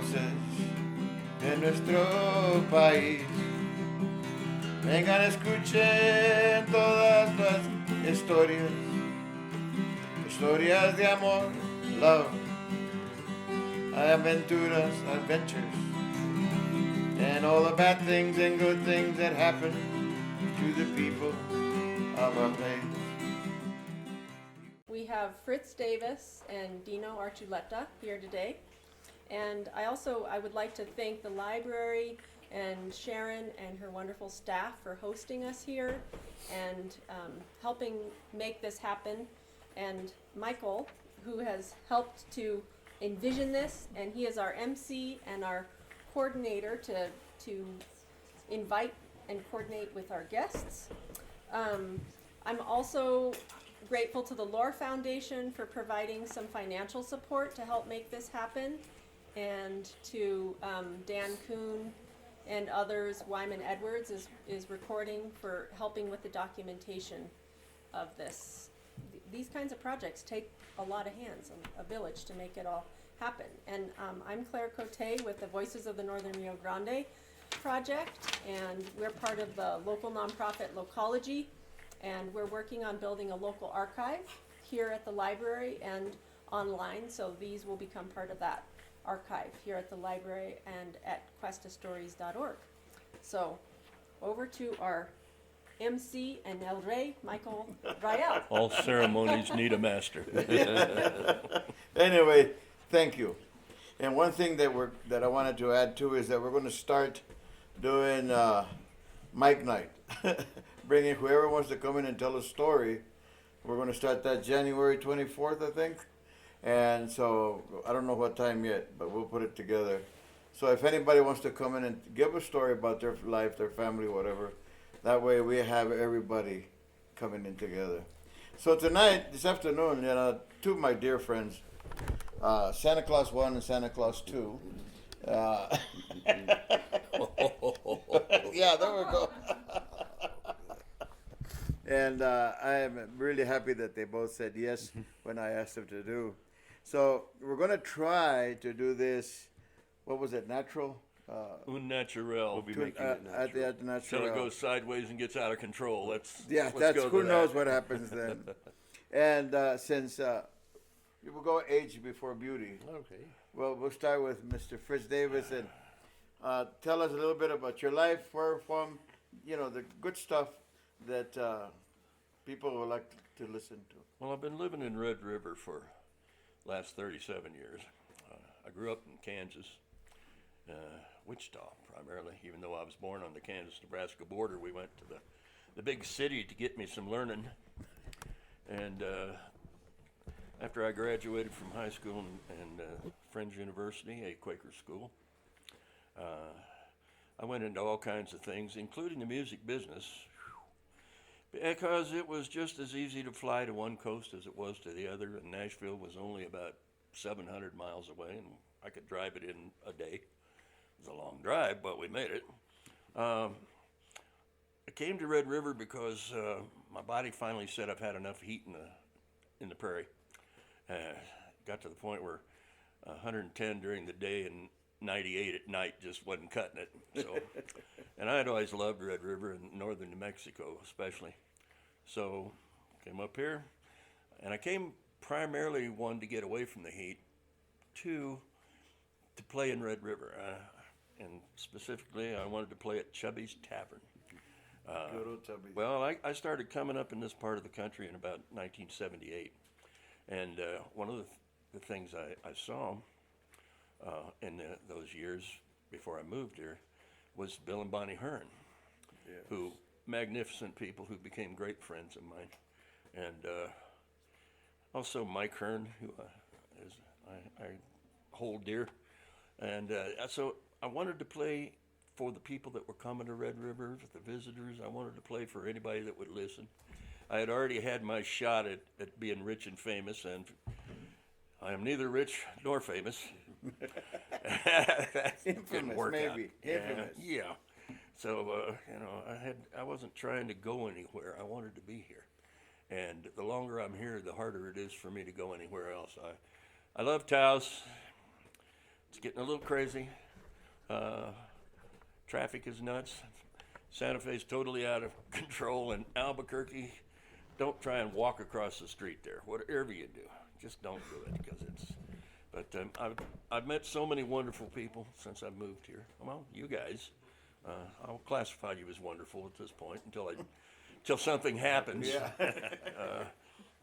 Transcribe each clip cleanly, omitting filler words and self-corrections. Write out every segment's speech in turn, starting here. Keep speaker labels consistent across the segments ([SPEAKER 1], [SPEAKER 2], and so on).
[SPEAKER 1] voces de nuestro país. Vengan, escuchen todas las historias, historias de amor, love, aventuras, adventures, and all the bad things and good things that happen to the people of our place.
[SPEAKER 2] We have Fritz Davis and Dino Archuleta here today. And I would like to thank the library and Sharon and her wonderful staff for hosting us here and helping make this happen. And Michael, who has helped to envision this, and he is our MC and our coordinator to invite and coordinate with our guests. I'm also grateful to the Lore Foundation for providing some financial support to help make this happen, and to Dan Kuhn and others. Wyman Edwards is recording for helping with the documentation of this. These kinds of projects take a lot of hands, a village, to make it all happen. And I'm Claire Cote with the Voices of the Northern Rio Grande project, and we're part of the local nonprofit Locology, and we're working on building a local archive here at the library and online, so these will become part of that archive here at the library and at questastories.org. So over to our MC and El Rey, Michael Rael.
[SPEAKER 3] All ceremonies need a master.
[SPEAKER 1] Anyway, thank you. And one thing that I wanted to add too is that we're going to start doing Mike Night, bringing whoever wants to come in and tell a story. We're going to start that January 24th, I think. And so I don't know what time yet, but we'll put it together. So if anybody wants to come in and give a story about their life, their family, whatever, that way we have everybody coming in together. So tonight, this afternoon, two of my dear friends, Santa Claus 1 and Santa Claus 2. Yeah, there we go. And I am really happy that they both said yes when I asked them to do. So we're going to try to do this, what was it, natural?
[SPEAKER 3] Un natural.
[SPEAKER 4] We'll be making it natural.
[SPEAKER 1] At the natural.
[SPEAKER 3] Till it goes sideways and gets out of control. Let's
[SPEAKER 1] That's
[SPEAKER 3] go
[SPEAKER 1] who
[SPEAKER 3] to
[SPEAKER 1] knows
[SPEAKER 3] that.
[SPEAKER 1] what happens then. And since we will go age before beauty,
[SPEAKER 4] Okay.
[SPEAKER 1] well, we'll start with Mr. Fritz Davis, and tell us a little bit about your life, where from, the good stuff that people would like to listen to.
[SPEAKER 3] Well, I've been living in Red River for last 37 years. I grew up in Kansas, Wichita primarily. Even though I was born on the Kansas-Nebraska border, we went to the big city to get me some learning. And after I graduated from high school and Friends University, a Quaker school, I went into all kinds of things, including the music business, because it was just as easy to fly to one coast as it was to the other, and Nashville was only about 700 miles away, and I could drive it in a day. It was a long drive, but we made it. I came to Red River because my body finally said I've had enough heat in the prairie. Got to the point where 110 during the day and 98 at night just wasn't cutting it. So, and I'd always loved Red River and northern New Mexico especially. So came up here, and I came primarily, one, to get away from the heat, two, to play in Red River. And specifically, I wanted to play at Chubby's Tavern.
[SPEAKER 1] Good old Tubby.
[SPEAKER 3] Well, I started coming up in this part of the country in about 1978. And one of the things I saw in those years before I moved here was Bill and Bonnie Hearn,
[SPEAKER 1] Yes.
[SPEAKER 3] who magnificent people who became great friends of mine. And also Mike Hearn, who I hold dear. And so I wanted to play for the people that were coming to Red River, for the visitors. I wanted to play for anybody that would listen. I had already had my shot at being rich and famous, and I am neither rich nor famous. That
[SPEAKER 1] Infamous,
[SPEAKER 3] didn't work out.
[SPEAKER 1] maybe. Infamous.
[SPEAKER 3] Yeah. So I wasn't trying to go anywhere. I wanted to be here, and the longer I'm here, the harder it is for me to go anywhere else. I love Taos. It's getting a little crazy. Traffic is nuts. Santa Fe's totally out of control. And Albuquerque, don't try and walk across the street there. Whatever you do, just don't do it because it's. But I've met so many wonderful people since I've moved here. Well, you guys, I'll classify you as wonderful at this point until something happens.
[SPEAKER 1] Yeah.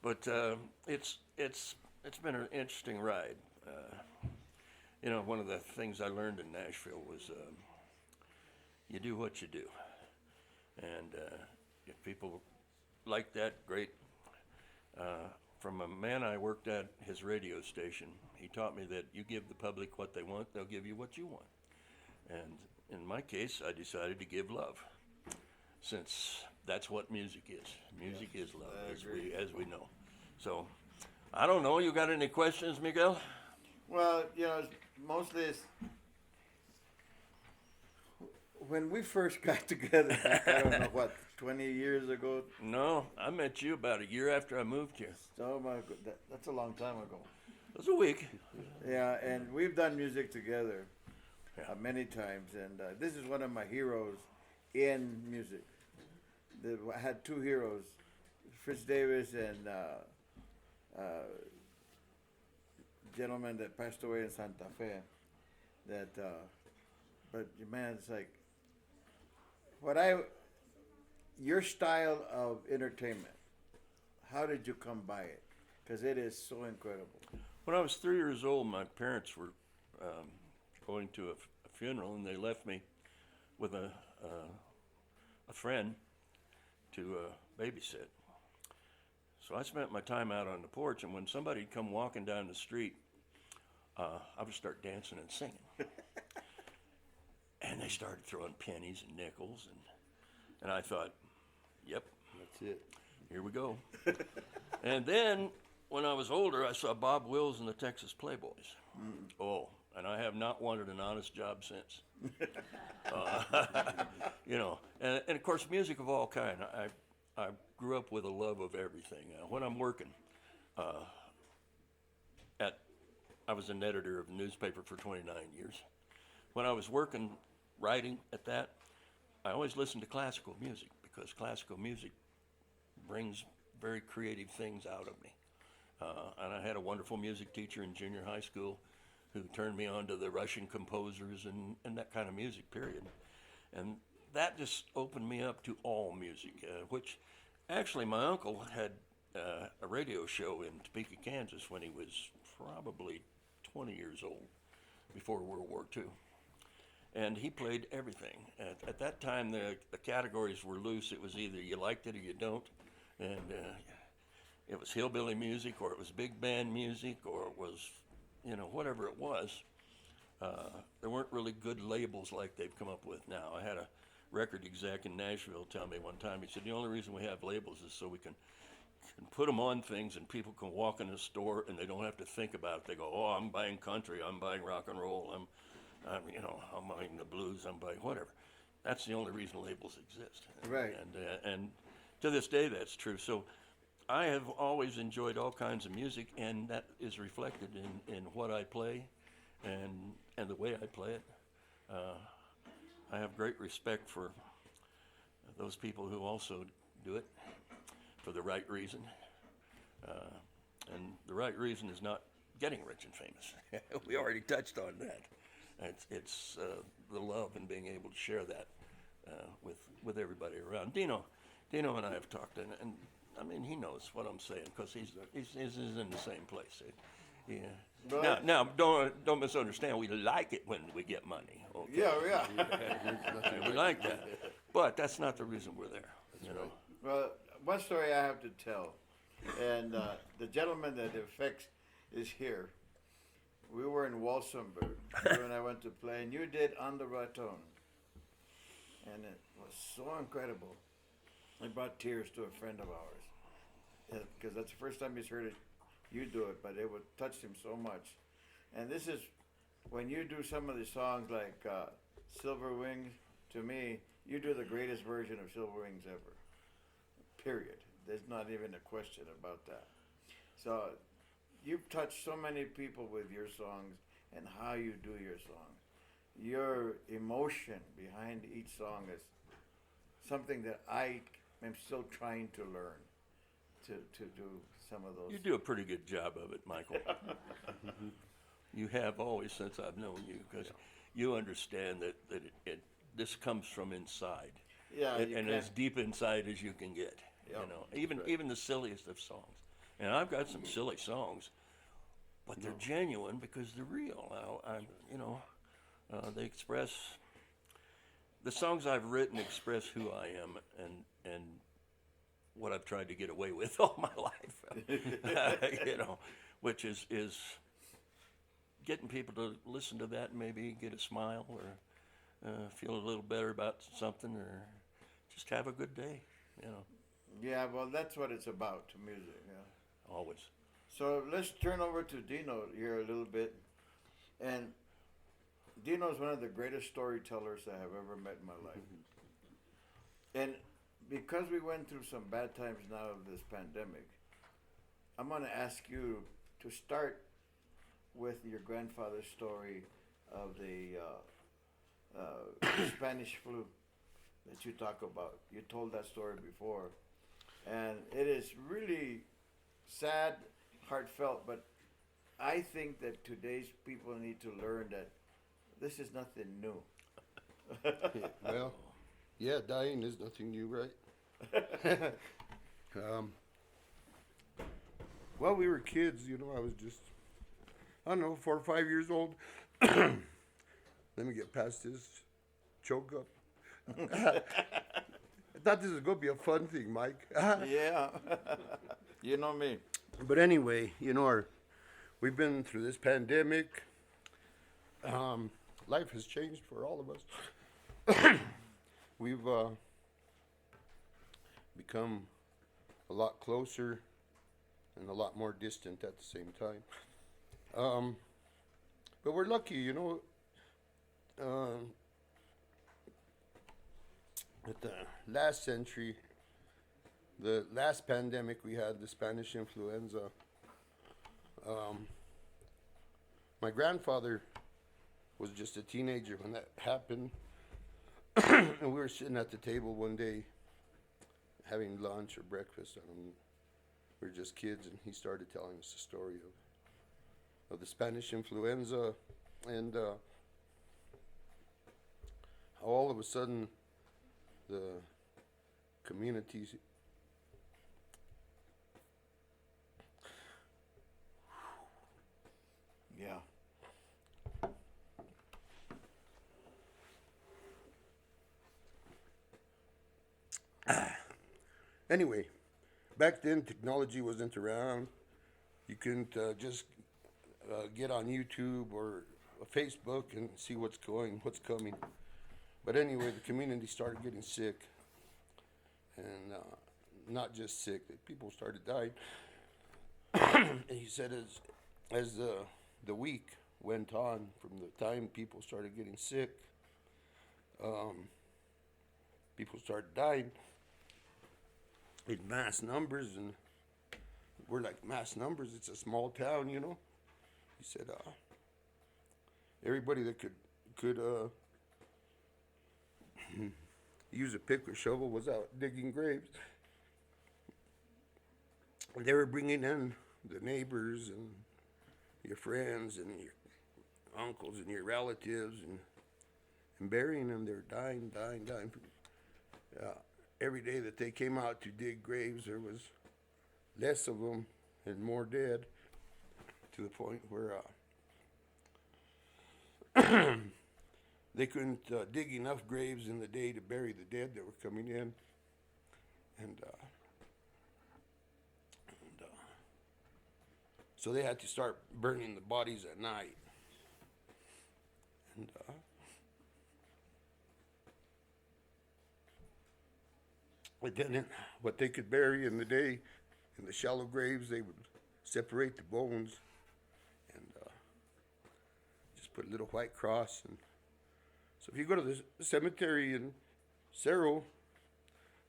[SPEAKER 3] But it's been an interesting ride. You know, one of the things I learned in Nashville was you do what you do, and if people like that, great. From a man I worked at his radio station, he taught me that you give the public what they want, they'll give you what you want. And in my case, I decided to give love, since that's what music is. Music is love, as we know. So, I don't know. You got any questions, Miguel?
[SPEAKER 1] Well, you know, mostly it's when we first got together, I don't know what, 20 years ago.
[SPEAKER 3] No, I met you about a year after I moved here.
[SPEAKER 1] Oh my God, that's a long time ago.
[SPEAKER 3] It was a week.
[SPEAKER 1] Yeah, and we've done music together
[SPEAKER 3] Yeah.
[SPEAKER 1] many times, and this is one of my heroes in music. I had two heroes, Fritz Davis and gentleman that passed away in Santa Fe. But man, it's like your style of entertainment. How did you come by it? Because it is so incredible.
[SPEAKER 3] When I was 3 years old, my parents were going to a funeral, and they left me with a friend to babysit. So I spent my time out on the porch, and when somebody'd come walking down the street, I would start dancing and singing. And they started throwing pennies and nickels, and I thought, yep,
[SPEAKER 1] That's it.
[SPEAKER 3] here we go. And then when I was older, I saw Bob Wills and the Texas Playboys. Oh, and I have not wanted an honest job since. You know, and of course, music of all kind. I grew up with a love of everything. When I'm working, I was an editor of a newspaper for 29 years. When I was working, writing at that, I always listened to classical music because classical music brings very creative things out of me. And I had a wonderful music teacher in junior high school who turned me on to the Russian composers and that kind of music, period. And that just opened me up to all music, which actually my uncle had a radio show in Topeka, Kansas when he was probably 20 years old, before World War II. And he played everything. At that time, the categories were loose. It was either you liked it or you don't. And it was hillbilly music, or it was big band music, or it was, you know, whatever it was. There weren't really good labels like they've come up with now. I had a record exec in Nashville tell me one time, he said, the only reason we have labels is so we can put them on things and people can walk in the store and they don't have to think about it. They go, oh, I'm buying country, I'm buying rock and roll, I'm buying the blues, I'm buying whatever. That's the only reason labels exist.
[SPEAKER 1] Right.
[SPEAKER 3] And to this day, that's true. So I have always enjoyed all kinds of music, and that is reflected in what I play and the way I play it. I have great respect for those people who also do it for the right reason. And the right reason is not getting rich and famous. We already touched on that. It's the love and being able to share that with everybody around. Dino and I have talked, and I mean, he knows what I'm saying because he's in the same place. Yeah.
[SPEAKER 1] Right.
[SPEAKER 3] Now, don't misunderstand. We like it when we get money. Okay?
[SPEAKER 1] Yeah.
[SPEAKER 3] We like that, but that's not the reason we're there. You know.
[SPEAKER 1] Well, one story I have to tell, and the gentleman that affects is here. We were in Walsenburg. You and I went to play, and you did On the Raton. And it was so incredible. It brought tears to a friend of ours. Because that's the first time he's heard you do it, but it would touch him so much. And this is, when you do some of the songs like Silver Wings, to me, you do the greatest version of Silver Wings ever. Period. There's not even a question about that. So you've touched so many people with your songs, and how you do your song. Your emotion behind each song is something that I am still trying to learn to do some of those.
[SPEAKER 3] You do a pretty good job of it, Michael. You have always since I've known you, because you understand that this comes from inside.
[SPEAKER 1] Yeah, you
[SPEAKER 3] and
[SPEAKER 1] can.
[SPEAKER 3] as deep inside as you can get.
[SPEAKER 1] Yep,
[SPEAKER 3] You know,
[SPEAKER 1] right.
[SPEAKER 3] even the silliest of songs. And I've got some silly songs, but they're genuine because they're real. They express the songs I've written express who I am and what I've tried to get away with all my life. Which is getting people to listen to that and maybe get a smile or feel a little better about something or just have a good day.
[SPEAKER 1] Yeah, well, that's what it's about to music. Yeah.
[SPEAKER 3] Always.
[SPEAKER 1] So let's turn over to Dino here a little bit. And Dino is one of the greatest storytellers I have ever met in my life. And because we went through some bad times now of this pandemic, I'm going to ask you to start with your grandfather's story of the Spanish flu that you talk about. You told that story before. And it is really sad, heartfelt, but I think that today's people need to learn that this is nothing new.
[SPEAKER 4] Well, yeah, dying is nothing new, right? Well, we were kids, I was just, I don't know, 4 or 5 years old. Let me get past this choke up. I thought this was going to be a fun thing, Mike.
[SPEAKER 1] Yeah. You know me.
[SPEAKER 4] But anyway, we've been through this pandemic. Life has changed for all of us. We've become a lot closer and a lot more distant at the same time. But we're lucky, at the last century, the last pandemic we had, the Spanish influenza, my grandfather was just a teenager when that happened. And we were sitting at the table one day having lunch or breakfast. I don't know. We were just kids, and he started telling us the story of the Spanish influenza and how all of a sudden the communities
[SPEAKER 1] Yeah.
[SPEAKER 4] Anyway, back then technology wasn't around. You couldn't just get on YouTube or Facebook and see what's coming. But anyway, the community started getting sick, and not just sick, people started dying. And he said as the week went on, from the time people started getting sick, people started dying in mass numbers, and we're like, mass numbers, it's a small town, He said everybody that could use a pick or shovel was out digging graves. They were bringing in the neighbors and your friends and your uncles and your relatives and burying them. They were dying. Every day that they came out to dig graves, there was less of them and more dead, to the point where they couldn't dig enough graves in the day to bury the dead that were coming in. And so they had to start burning the bodies at night. And but then what they could bury in the day, in the shallow graves, they would separate the bones and just put a little white cross. And so if you go to the cemetery in Cerro,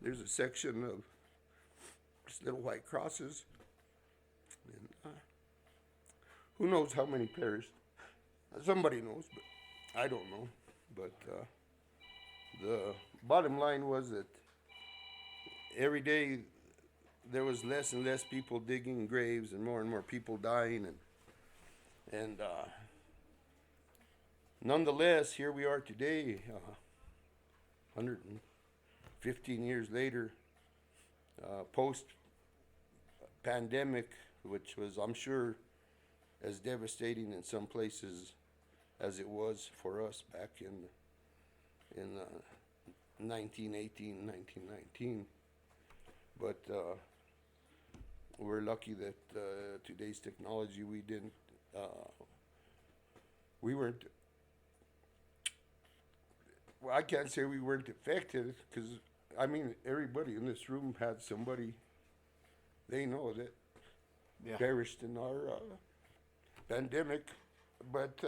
[SPEAKER 4] there's a section of just little white crosses. And who knows how many perished. Somebody knows, but I don't know. But the bottom line was that every day there was less and less people digging graves and more people dying, and nonetheless, here we are today, 115 years later, post-pandemic, which was, I'm sure, as devastating in some places as it was for us back in 1918, 1919. But we're lucky that today's technology, we weren't, well, I can't say we weren't affected, because, I mean, everybody in this room had somebody they know that perished in our pandemic, but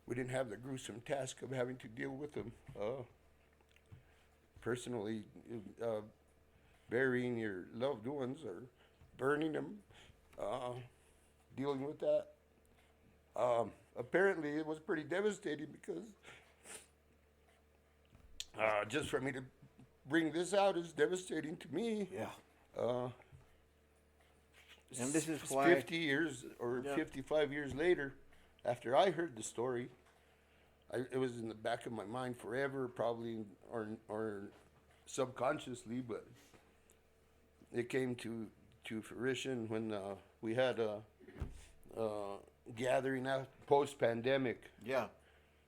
[SPEAKER 4] we didn't have the gruesome task of having to deal with them. Personally, burying your loved ones or burning them, dealing with that. Apparently, it was pretty devastating because just for me to bring this out is devastating to me.
[SPEAKER 1] Yeah. And this is
[SPEAKER 4] It's
[SPEAKER 1] why
[SPEAKER 4] 50 years or 55 years later, after I heard the story, it was in the back of my mind forever, probably, or subconsciously, but it came to fruition when we had a gathering out post-pandemic.
[SPEAKER 1] Yeah.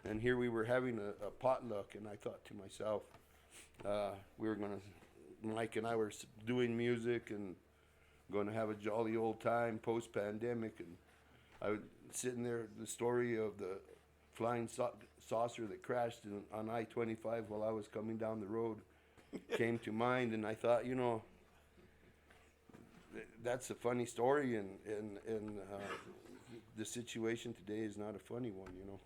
[SPEAKER 4] And here we were having a potluck, and I thought to myself, we were Mike and I were doing music and going to have a jolly old time post-pandemic, and I was sitting there, the story of the flying saucer that crashed on I-25 while I was coming down the road came to mind, and I thought, you know, that's a funny story, and the situation today is not a funny one, you know.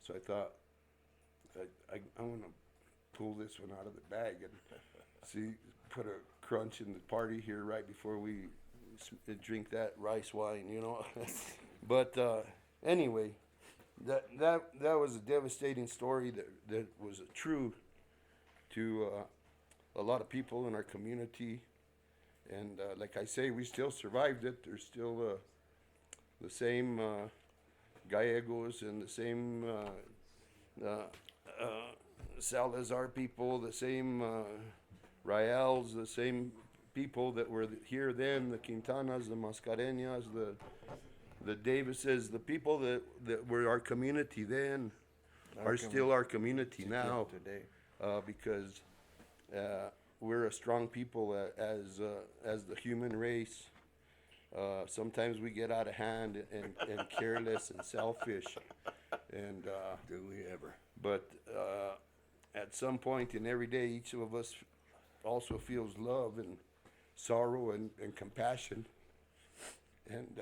[SPEAKER 4] So I thought, I want to pull this one out of the bag and see, put a crunch in the party here right before we drink that rice wine, you know. But anyway, that was a devastating story that was true to a lot of people in our community. And like I say, we still survived it. There's still the same Gallegos and the same Salazar people, the same Raels, the same people that were here then, the Quintanas, the Mascareñas, the Davises, the people that were our community then are still our community now
[SPEAKER 1] today.
[SPEAKER 4] because we're a strong people as the human race. Sometimes we get out of hand and careless and selfish, and
[SPEAKER 3] Do we ever?
[SPEAKER 4] but at some point in every day, each of us also feels love and sorrow and compassion and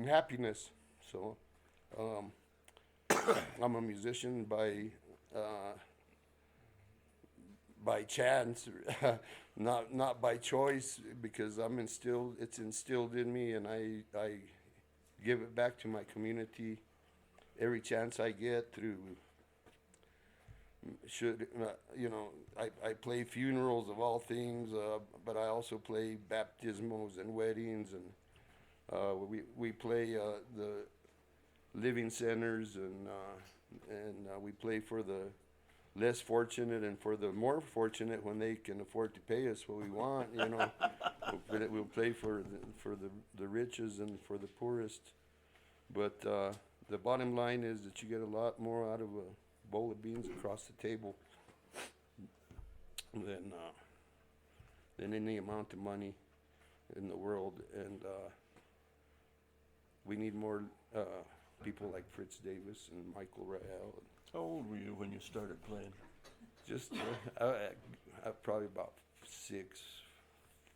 [SPEAKER 4] happiness. So I'm a musician by chance, not by choice, because it's instilled in me, and I give it back to my community every chance I get through. I play funerals of all things, but I also play baptismos and weddings, and we play the living centers, and we play for the less fortunate and for the more fortunate when they can afford to pay us what we want, you know. We'll play for the riches and for the poorest. But the bottom line is that you get a lot more out of a bowl of beans across the table than any amount of money in the world. And we need more people like Fritz Davis and Michael Rael.
[SPEAKER 3] How old were you when you started playing?
[SPEAKER 4] Just probably about 6,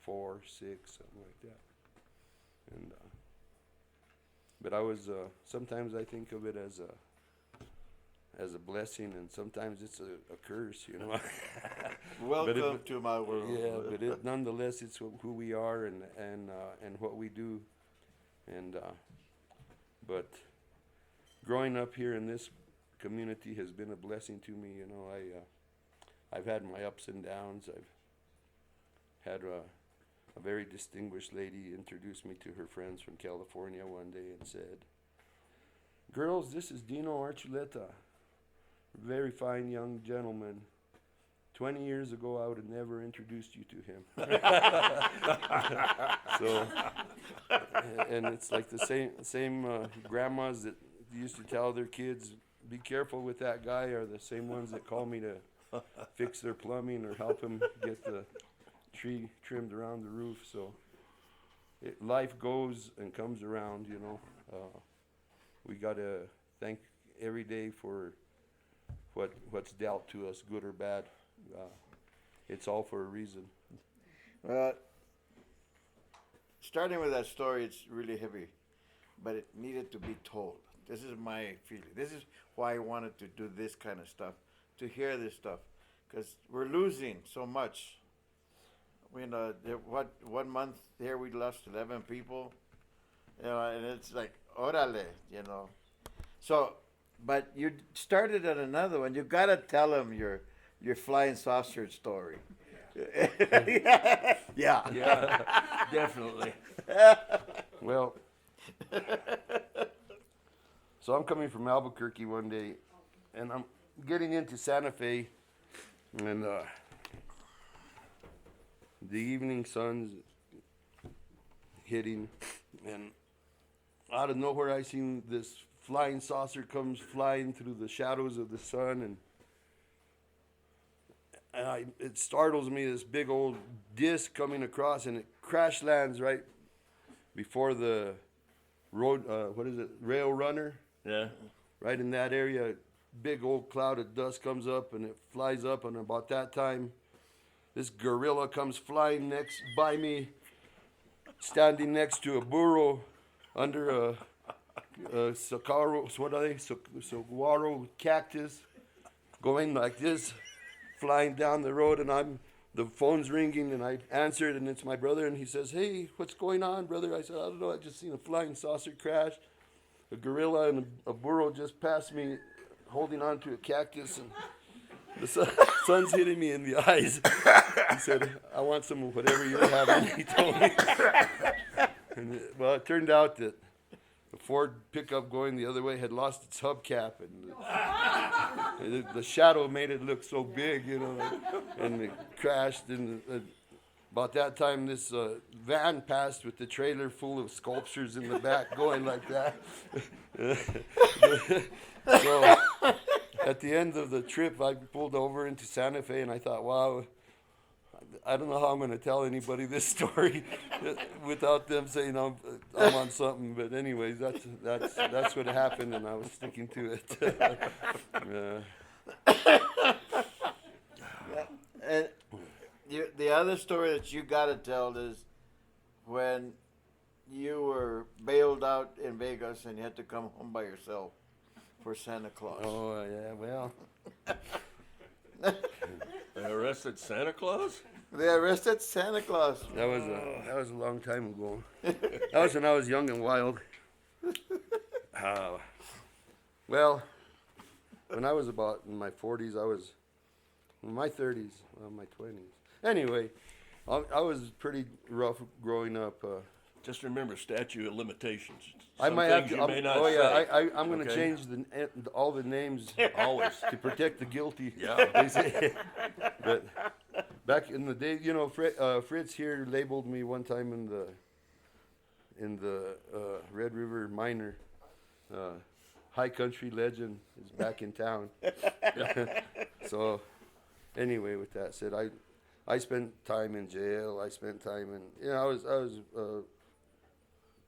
[SPEAKER 4] 4, 6, something like that. And but I was sometimes I think of it as a blessing, and sometimes it's a curse, you know.
[SPEAKER 1] Welcome to my world.
[SPEAKER 4] Yeah, but nonetheless, it's who we are and what we do, and But growing up here in this community has been a blessing to me. You know, I've had my ups and downs. I've had a very distinguished lady introduce me to her friends from California one day and said, "Girls, this is Dino Archuleta, very fine young gentleman. 20 years ago, I would have never introduced you to him." So, and it's like the same grandmas that used to tell their kids, "Be careful with that guy," are the same ones that call me to fix their plumbing or help them get the tree trimmed around the roof. So life goes and comes around, you know. We got to thank every day for what's dealt to us, good or bad. It's all for a reason.
[SPEAKER 1] Starting with that story, it's really heavy, but it needed to be told. This is my feeling. This is why I wanted to do this kind of stuff, to hear this stuff, because we're losing so much. You know, one month here we lost 11 people, you know, and it's like, orale, you know. So, but you started on another one. You gotta tell them your flying saucer story. Yeah.
[SPEAKER 3] Yeah, definitely.
[SPEAKER 4] Well, so I'm coming from Albuquerque one day, and I'm getting into Santa Fe, and the evening sun's hitting, and out of nowhere I seen this flying saucer comes flying through the shadows of the sun, and it startles me, this big old disc coming across, and it crash lands right before the road, rail runner.
[SPEAKER 3] Yeah.
[SPEAKER 4] Right in that area, big old cloud of dust comes up, and it flies up, and about that time, this gorilla comes flying next by me, standing next to a burro under a saguaro cactus, going like this, flying down the road, and the phone's ringing, and I answered, and it's my brother, and he says, "Hey, what's going on, brother?" I said, "I don't know, I just seen a flying saucer crash. A gorilla and a burro just passed me, holding on to a cactus, and the sun's hitting me in the eyes." He said, "I want some of whatever you're having," he told me. And well, it turned out that the Ford pickup going the other way had lost its hubcap, and the shadow made it look so big, you know, and it crashed. And about that time, this van passed with the trailer full of sculptures in the back going like that. So at the end of the trip, I pulled over into Santa Fe, and I thought, wow, I don't know how I'm going to tell anybody this story without them saying I'm on something. But anyways, that's what happened, and I was sticking to it.
[SPEAKER 1] And the other story that you gotta tell is when you were bailed out in Vegas and you had to come home by yourself for Santa Claus.
[SPEAKER 4] Oh yeah, well.
[SPEAKER 3] They arrested Santa Claus?
[SPEAKER 1] They arrested Santa Claus.
[SPEAKER 4] That was a long time ago. That was when I was young and wild. Well, when I was about in my 40s, I was in my 30s, my 20s. Anyway, I was pretty rough growing up.
[SPEAKER 3] Just remember statute of limitations.
[SPEAKER 4] I
[SPEAKER 3] Some
[SPEAKER 4] might have
[SPEAKER 3] things
[SPEAKER 4] to.
[SPEAKER 3] you may not
[SPEAKER 4] I'm going to
[SPEAKER 3] Okay.
[SPEAKER 4] change all the names
[SPEAKER 3] Always.
[SPEAKER 4] to protect the guilty.
[SPEAKER 3] Yeah.
[SPEAKER 4] They say. But back in the day, you know, Fritz here labeled me one time in the Red River Miner. High country legend is back in town. So, anyway, with that said, I spent time in jail. I spent time in, I was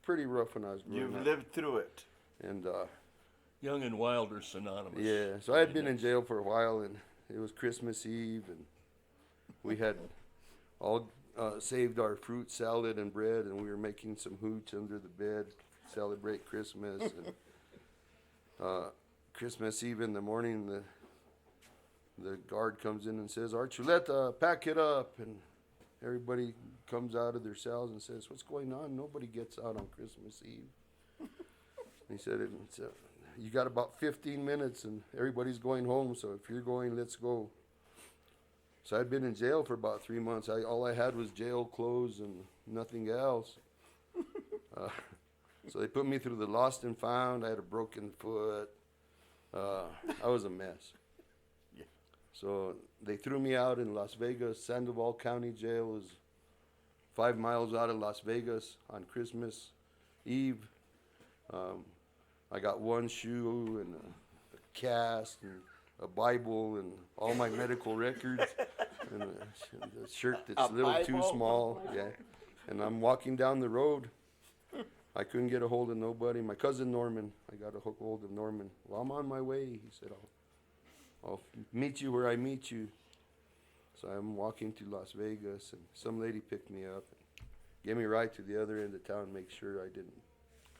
[SPEAKER 4] pretty rough when I was growing
[SPEAKER 1] You've
[SPEAKER 4] up.
[SPEAKER 1] lived through it.
[SPEAKER 4] And
[SPEAKER 3] Young and wild are synonymous.
[SPEAKER 4] yeah, so I had been in jail for a while, and it was Christmas Eve, and we had all saved our fruit salad and bread, and we were making some hooch under the bed, celebrate Christmas. And Christmas Eve in the morning, the guard comes in and says, "Archuleta, pack it up." And everybody comes out of their cells and says, "What's going on? Nobody gets out on Christmas Eve." He said, you got about 15 minutes and everybody's going home, so if you're going, let's go. So I'd been in jail for about 3 months. All I had was jail clothes and nothing else. So they put me through the lost and found. I had a broken foot. I was a mess.
[SPEAKER 1] Yeah.
[SPEAKER 4] So they threw me out in Las Vegas. Sandoval County Jail is 5 miles out of Las Vegas on Christmas Eve. I got one shoe and a cast and a Bible and all my medical records and a shirt that's a little too small. Yeah. And I'm walking down the road. I couldn't get a hold of nobody. My cousin Norman, I got a hold of Norman. Well, I'm on my way. He said, I'll meet you where I meet you. So I'm walking to Las Vegas, and some lady picked me up and gave me a ride to the other end of town, make sure I didn't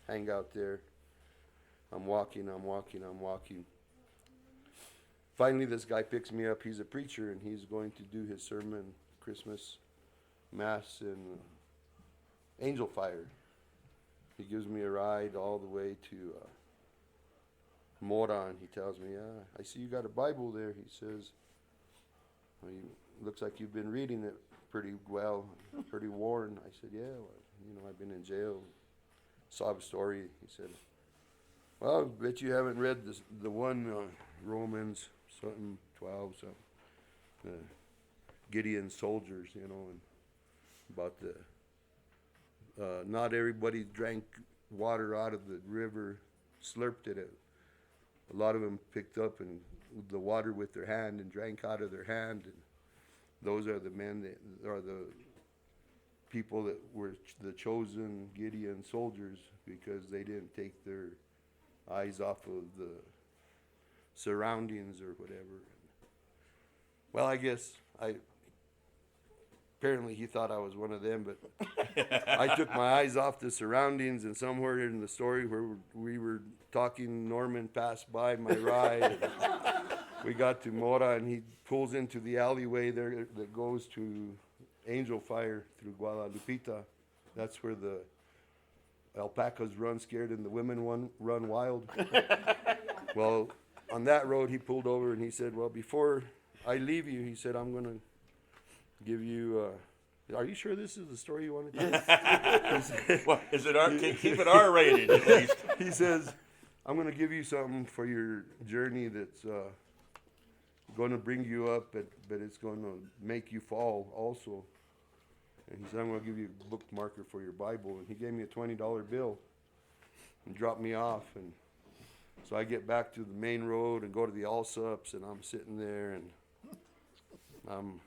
[SPEAKER 4] hang out there. I'm walking. Finally, this guy picks me up. He's a preacher, and he's going to do his sermon, Christmas Mass in Angel Fire. He gives me a ride all the way to Moran. He tells me, I see you got a Bible there. He says, well, looks like you've been reading it pretty well, pretty worn. I said, yeah, well, I've been in jail. Sob story. He said, well, I bet you haven't read the one Romans something 12 something, Gideon soldiers, and about the not everybody drank water out of the river, slurped it. A lot of them picked up the water with their hand and drank out of their hand. And those are the men that are the people that were the chosen Gideon soldiers, because they didn't take their eyes off of the surroundings or whatever. Well, I guess apparently he thought I was one of them, but I took my eyes off the surroundings, and somewhere in the story where we were talking, Norman passed by my ride. We got to Mora, and he pulls into the alleyway there that goes to Angel Fire through Guadalupita. That's where the alpacas run scared and the women run wild. Well, on that road, he pulled over and he said, well, before I leave you, he said, I'm going to give you, are you sure this is the story you want to tell?
[SPEAKER 3] Well, is it keep it R-rated at least?
[SPEAKER 4] He says, I'm going to give you something for your journey that's going to bring you up, but it's going to make you fall also. And he said, I'm going to give you a bookmarker for your Bible. And he gave me a $20 bill and dropped me off. And so I get back to the main road and go to the Allsups, and I'm sitting there, and I'm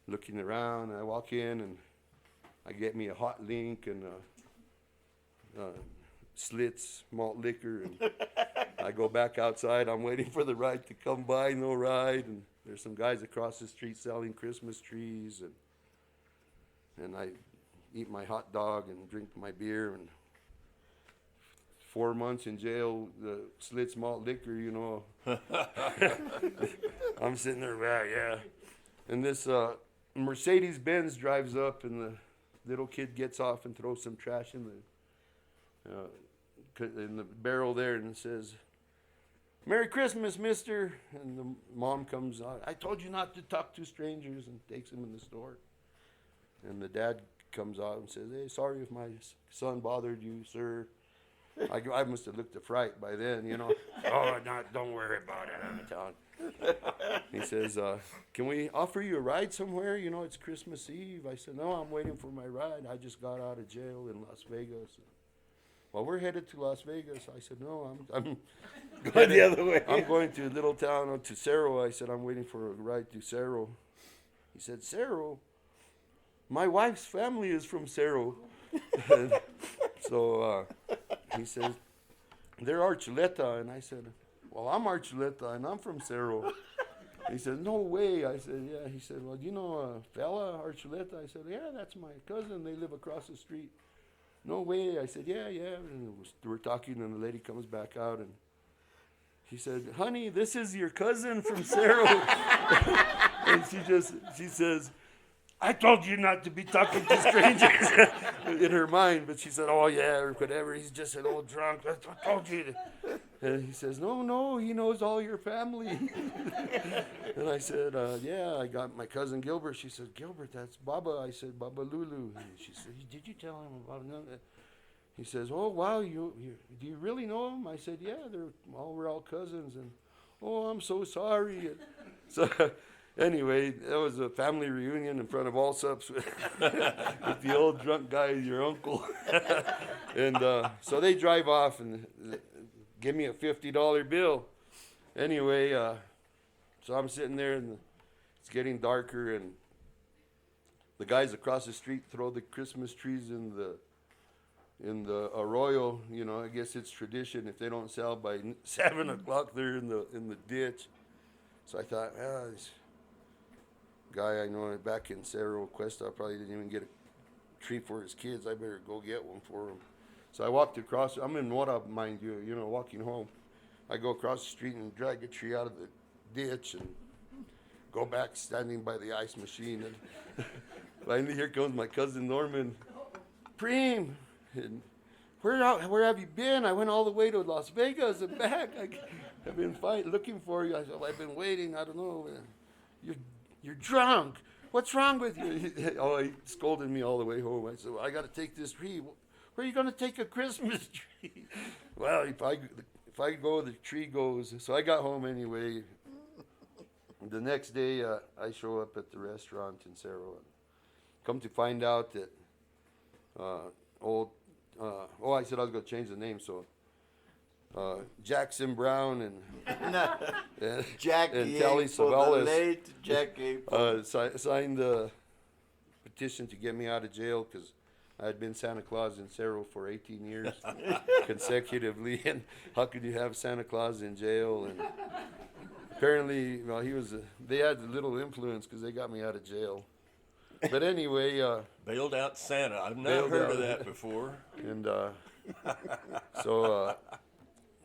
[SPEAKER 4] looking around, and I walk in, and I get me a hot link and Slits malt liquor, and I go back outside. I'm waiting for the ride to come by, no ride, and there's some guys across the street selling Christmas trees, and I eat my hot dog and drink my beer, and 4 months in jail, the Slits malt liquor, I'm sitting there, well, yeah. And this Mercedes-Benz drives up, and the little kid gets off and throws some trash in the barrel there, and says, Merry Christmas, mister. And the mom comes out, I told you not to talk to strangers, and takes him in the store. And the dad comes out and says, hey, sorry if my son bothered you, sir. I must have looked a fright by then, Oh, don't worry about it, I'm telling. He says, can we offer you a ride somewhere? It's Christmas Eve. I said, no, I'm waiting for my ride. I just got out of jail in Las Vegas. Well, we're headed to Las Vegas. I said, no, I'm
[SPEAKER 1] Going the other way.
[SPEAKER 4] I'm going to a little town to Cerro. I said, I'm waiting for a ride to Cerro. He said, Cerro? My wife's family is from Cerro. So he says, they're Archuleta. And I said, well, I'm Archuleta, and I'm from Cerro. He said, no way. I said, yeah. He said, well, do you know a fella, Archuleta? I said, yeah, that's my cousin. They live across the street. No way. I said, yeah. And we're talking, and the lady comes back out, and he said, honey, this is your cousin from Cerro. And she says, I told you not to be talking to strangers in her mind, but she said, oh yeah, or whatever, he's just an old drunk. I told you to. And he says, no, he knows all your family. And I said, yeah, I got my cousin Gilbert. She said, Gilbert, that's Baba. I said, Baba Lulu. And she said, did you tell him about that? He says, oh wow, you do you really know him? I said, yeah, we're all cousins. And oh, I'm so sorry. And so anyway, that was a family reunion in front of Allsups with the old drunk guy, your uncle. And so they drive off and give me a $50 bill. Anyway, so I'm sitting there and it's getting darker, and the guys across the street throw the Christmas trees in the arroyo. You know, I guess it's tradition. If they don't sell by 7 o'clock, they're in the ditch. So I thought, this guy I know back in Cerro, Questa, probably didn't even get a tree for his kids. I better go get one for him. So I walked across. I'm in Mora, mind you, walking home. I go across the street and drag a tree out of the ditch and go back standing by the ice machine. And finally, here comes my cousin Norman. Preem, and where have you been? I went all the way to Las Vegas and back. I've been looking for you. I said, I've been waiting. I don't know. You're drunk. What's wrong with you? Oh, he scolded me all the way home. I said, well, I got to take this tree. Where are you going to take a Christmas tree? Well, if I go, the tree goes. So I got home anyway. The next day, I show up at the restaurant in Cerro. Come to find out that I said I was going to change the name. So Jackson Brown and
[SPEAKER 1] Jackie
[SPEAKER 4] Telly
[SPEAKER 1] for the
[SPEAKER 4] Savalas
[SPEAKER 1] late Jackie.
[SPEAKER 4] signed the petition to get me out of jail because I had been Santa Claus in Cerro for 18 years consecutively, and how could you have Santa Claus in jail? And apparently, they had a little influence because they got me out of jail. But anyway,
[SPEAKER 3] Bailed out Santa. I've not heard of that before.
[SPEAKER 4] and so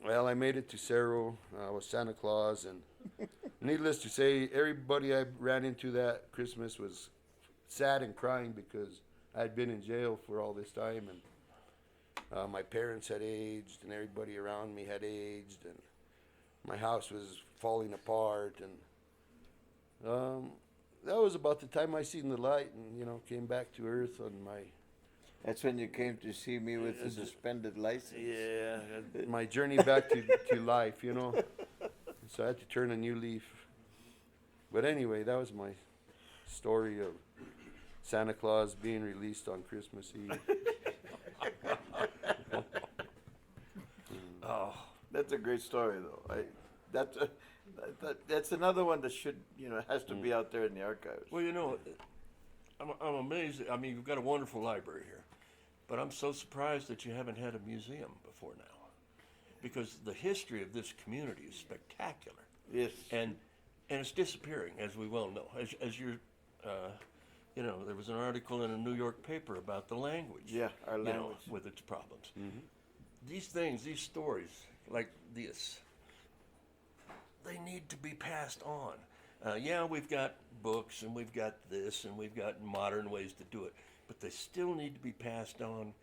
[SPEAKER 4] I made it to Cerro. I was Santa Claus, and needless to say, everybody I ran into that Christmas was sad and crying because I had been in jail for all this time, and my parents had aged, and everybody around me had aged, and my house was falling apart, and that was about the time I seen the light and came back to earth on my.
[SPEAKER 1] That's when you came to see me with the suspended license.
[SPEAKER 4] Yeah, my journey back to life, So I had to turn a new leaf. But anyway, that was my story of Santa Claus being released on Christmas Eve.
[SPEAKER 3] Oh,
[SPEAKER 1] That's a great story, though. That's another one that should, has to be out there in the archives.
[SPEAKER 3] well, I'm amazed. I mean, you've got a wonderful library here, but I'm so surprised that you haven't had a museum before now, because the history of this community is spectacular.
[SPEAKER 1] Yes.
[SPEAKER 3] And it's disappearing, as we well know. As you're, there was an article in a New York paper about the language.
[SPEAKER 1] Yeah, our language.
[SPEAKER 3] With its problems. Mm-hmm. These stories like this, they need to be passed on. We've got books and we've got this and we've got modern ways to do it, but they still need to be passed on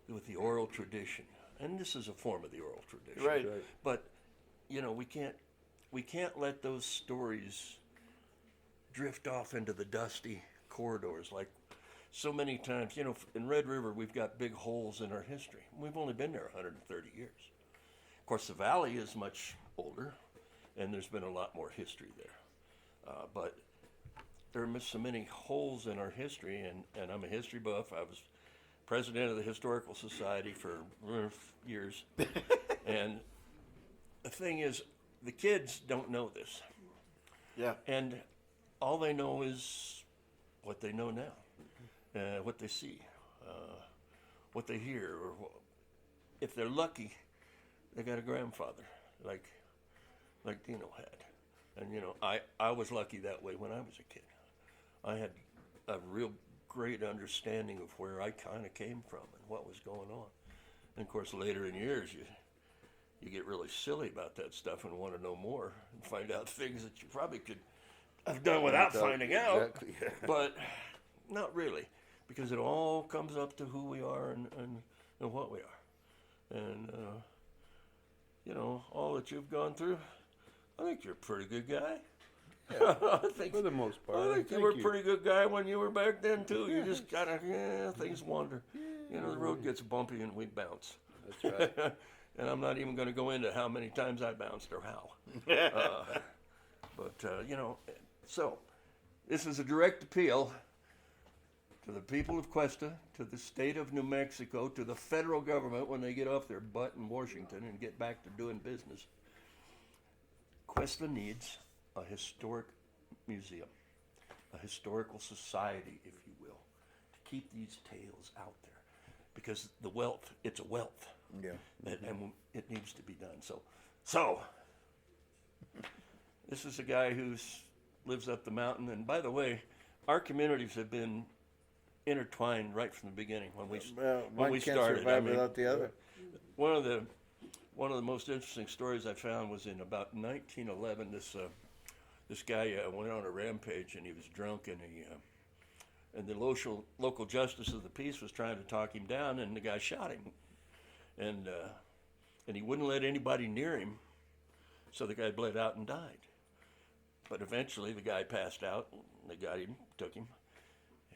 [SPEAKER 3] with the oral tradition. And this is a form of the oral tradition.
[SPEAKER 1] Right.
[SPEAKER 3] But, we can't let those stories drift off into the dusty corridors like so many times. In Red River, we've got big holes in our history. We've only been there 130 years. Of course, the valley is much older, and there's been a lot more history there. But there are so many holes in our history, and I'm a history buff. I was president of the Historical Society for years. And the thing is, the kids don't know this.
[SPEAKER 1] Yeah.
[SPEAKER 3] And all they know is what they know now, what they see, what they hear, or if they're lucky, they got a grandfather like Dino had. And I was lucky that way when I was a kid. I had a real great understanding of where I kind of came from and what was going on. And of course, later in years, you get really silly about that stuff and want to know more and find out things that you probably could have done without finding out.
[SPEAKER 4] Exactly.
[SPEAKER 3] But not really, because it all comes up to who we are and what we are. And, all that you've gone through, I think you're a pretty good guy. I think,
[SPEAKER 4] For the most part.
[SPEAKER 3] I think you were a pretty good guy when you were back then, too. You just kind of, things wander. The road gets bumpy and we bounce.
[SPEAKER 4] That's right.
[SPEAKER 3] And I'm not even going to go into how many times I bounced or how. So this is a direct appeal to the people of Questa, to the state of New Mexico, to the federal government when they get off their butt in Washington and get back to doing business. Questa needs a historic museum, a historical society, if you will, to keep these tales out there. Because the wealth, it's a wealth.
[SPEAKER 1] Yeah.
[SPEAKER 3] And it needs to be done. So, this is a guy who lives up the mountain. And by the way, our communities have been intertwined right from the beginning when we
[SPEAKER 1] One can't
[SPEAKER 3] started.
[SPEAKER 1] survive without the other.
[SPEAKER 3] One of the most interesting stories I found was in about 1911. This guy went on a rampage and he was drunk and the local justice of the peace was trying to talk him down, and the guy shot him, and he wouldn't let anybody near him, so the guy bled out and died. But eventually the guy passed out. They got him, took him,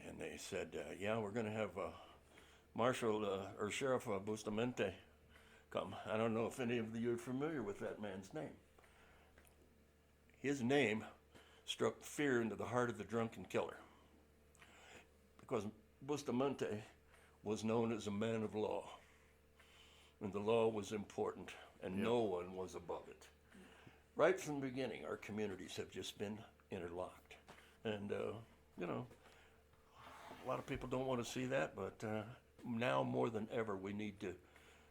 [SPEAKER 3] and they said, we're going to have Marshal or Sheriff Bustamante come. I don't know if any of you are familiar with that man's name. His name struck fear into the heart of the drunken killer, because Bustamante was known as a man of law, and the law was important, and no one was above it. Right from the beginning, our communities have just been interlocked, and a lot of people don't want to see that, but now more than ever, we need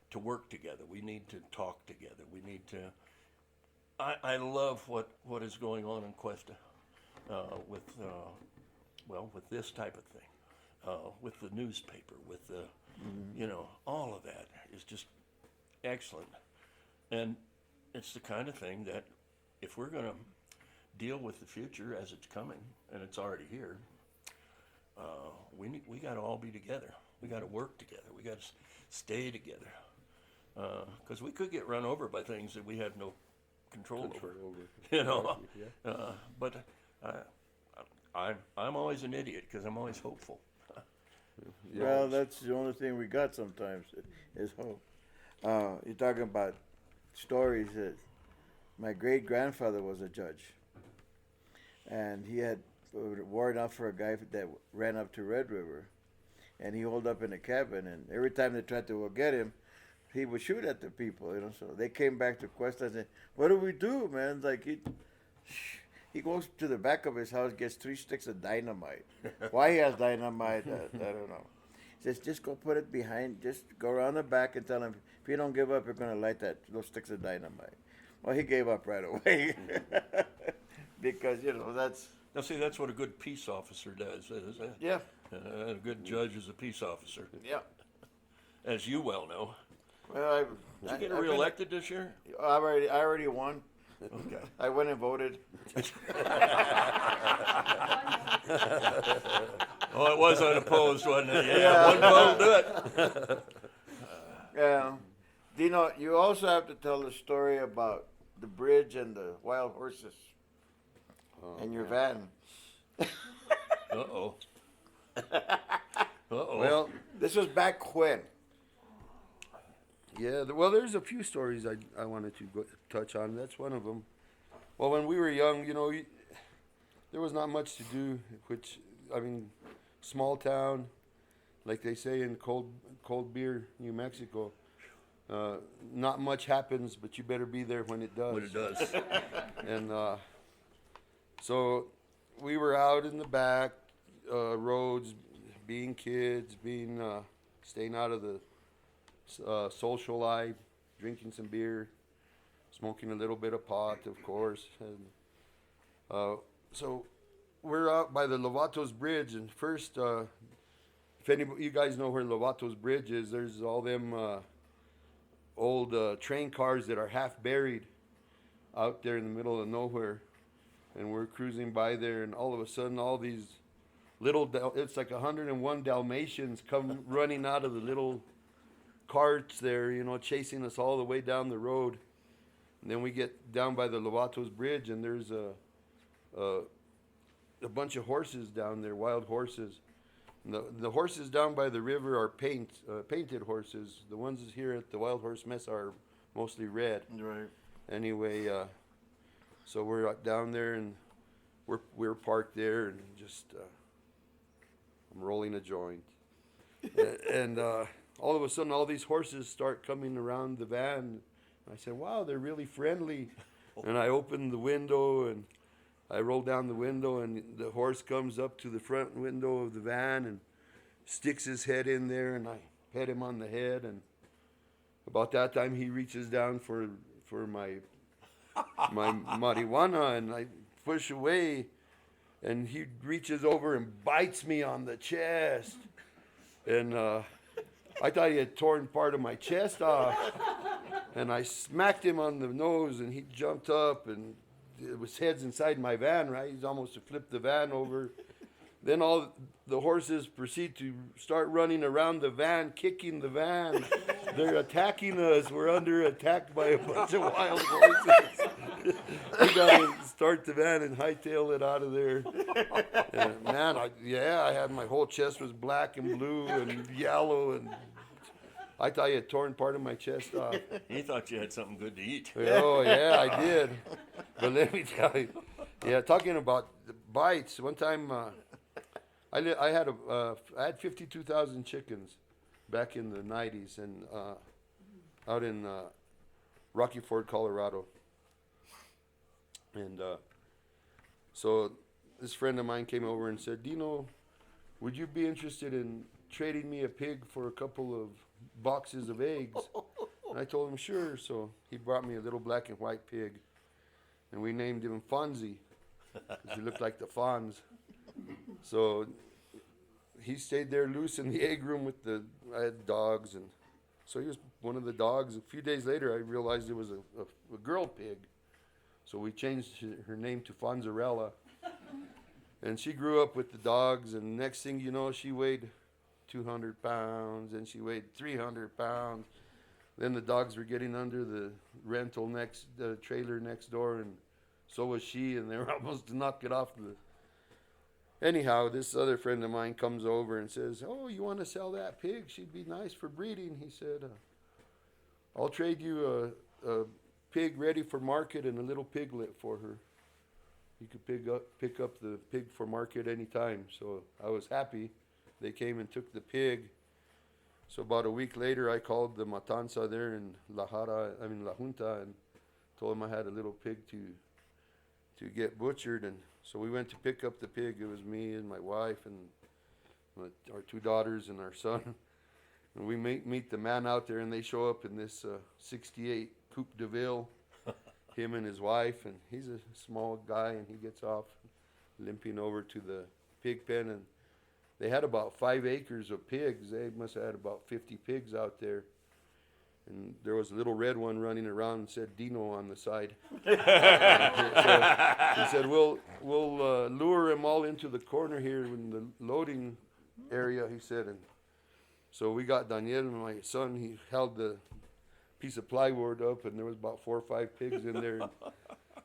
[SPEAKER 3] to work together. We need to talk together. We need to. I love what is going on in Questa with this type of thing. With the newspaper, with the, all of that is just excellent. And it's the kind of thing that if we're going to deal with the future as it's coming, and it's already here, we got to all be together. We got to work together. We got to stay together. Because we could get run over by things that we have no control over. But I'm always an idiot because I'm always hopeful.
[SPEAKER 1] Well, that's the only thing we got sometimes is hope. You're talking about stories that my great-grandfather was a judge, and he had warrant out for a guy that ran up to Red River, and he holed up in a cabin, and every time they tried to go get him, he would shoot at the people, so they came back to Questa and said, "What do we do, man?" It's like he goes to the back of his house, gets 3 sticks of dynamite. Why he has dynamite, I don't know. He says, just go put it behind, just go around the back and tell him, if you don't give up, you're going to light those sticks of dynamite. Well, he gave up right away. Because, that's...
[SPEAKER 3] Now, see, that's what a good peace officer does.
[SPEAKER 1] Yeah.
[SPEAKER 3] A good judge is a peace officer.
[SPEAKER 1] Yeah.
[SPEAKER 3] As you well know.
[SPEAKER 1] Well,
[SPEAKER 3] Did you get reelected this year?
[SPEAKER 1] I already won.
[SPEAKER 3] Okay.
[SPEAKER 1] I went and voted.
[SPEAKER 3] Oh, it was unopposed, wasn't it? Yeah. One vote will do it.
[SPEAKER 1] Yeah. Dino, you also have to tell the story about the bridge and the wild horses and your van.
[SPEAKER 3] Uh-oh. Uh-oh.
[SPEAKER 4] Well,
[SPEAKER 1] This was back when?
[SPEAKER 4] yeah, well, there's a few stories I wanted to touch on. That's one of them. Well, when we were young, there was not much to do, small town, like they say in Cold Beer, New Mexico. Not much happens, but you better be there when it does.
[SPEAKER 3] When it does.
[SPEAKER 4] And so we were out in the back roads, being kids, staying out of the social life, drinking some beer, smoking a little bit of pot, of course. And so we're out by the Lovato's Bridge, and first, if you guys know where Lovato's Bridge is, there's all them old train cars that are half buried out there in the middle of nowhere. And we're cruising by there, and all of a sudden all these it's like 101 Dalmatians come running out of the little carts there, you know, chasing us all the way down the road. And then we get down by the Lovatos Bridge, and there's a bunch of horses down there, wild horses. And the horses down by the river are painted horses. The ones here at the Wild Horse Mess are mostly red.
[SPEAKER 1] Right.
[SPEAKER 4] Anyway, so we're down there, and we're parked there, and just I'm rolling a joint, and all of a sudden, all these horses start coming around the van. I said, "Wow, they're really friendly." And I opened the window, and I roll down the window, and the horse comes up to the front window of the van and sticks his head in there, and I pet him on the head, and about that time he reaches down for my marijuana, and I push away, and he reaches over and bites me on the chest, and I thought he had torn part of my chest off, and I smacked him on the nose, and he jumped up, and his head's inside my van, right? He's almost to flip the van over. Then all the horses proceed to start running around the van, kicking the van. They're attacking us. We're under attack by a bunch of wild horses. We gotta start the van and hightail it out of there. And man, I had my whole chest was black and blue and yellow, and I thought you had torn part of my chest off.
[SPEAKER 3] He thought you had something good to eat.
[SPEAKER 4] Oh yeah, I did. But let me tell you, yeah, talking about the bites. One time, I had 52,000 chickens back in the 90s, and out in Rocky Ford, Colorado. And so this friend of mine came over and said, "Dino, would you be interested in trading me a pig for a couple of boxes of eggs?" And I told him sure. So he brought me a little black and white pig, and we named him Fonzie because he looked like the Fonz. So he stayed there loose in the egg room I had dogs, and so he was one of the dogs. A few days later, I realized it was a girl pig. So we changed her name to Fonzarella. And she grew up with the dogs, and next thing you know, she weighed 200 pounds, and she weighed 300 pounds. Then the dogs were getting under the rental trailer next door, and so was she, and they were almost to knock it off Anyhow, this other friend of mine comes over and says, "Oh, you want to sell that pig? She'd be nice for breeding." He said, "I'll trade you a pig ready for market and a little piglet for her. You could pick up the pig for market anytime." So I was happy. They came and took the pig. So about a week later, I called the Matanza there in La Junta, and told them I had a little pig to get butchered. And so we went to pick up the pig. It was me and my wife and our two daughters and our son. And we meet the man out there, and they show up in this 68 Coupe de Ville, him and his wife, and he's a small guy, and he gets off limping over to the pig pen, and they had about 5 acres of pigs. They must have had about 50 pigs out there. And there was a little red one running around and said Dino on the side. So he said, we'll lure them all into the corner here in the loading area, he said. And so we got Daniel and my son. He held the piece of plywood up, and there was about 4 or 5 pigs in there. And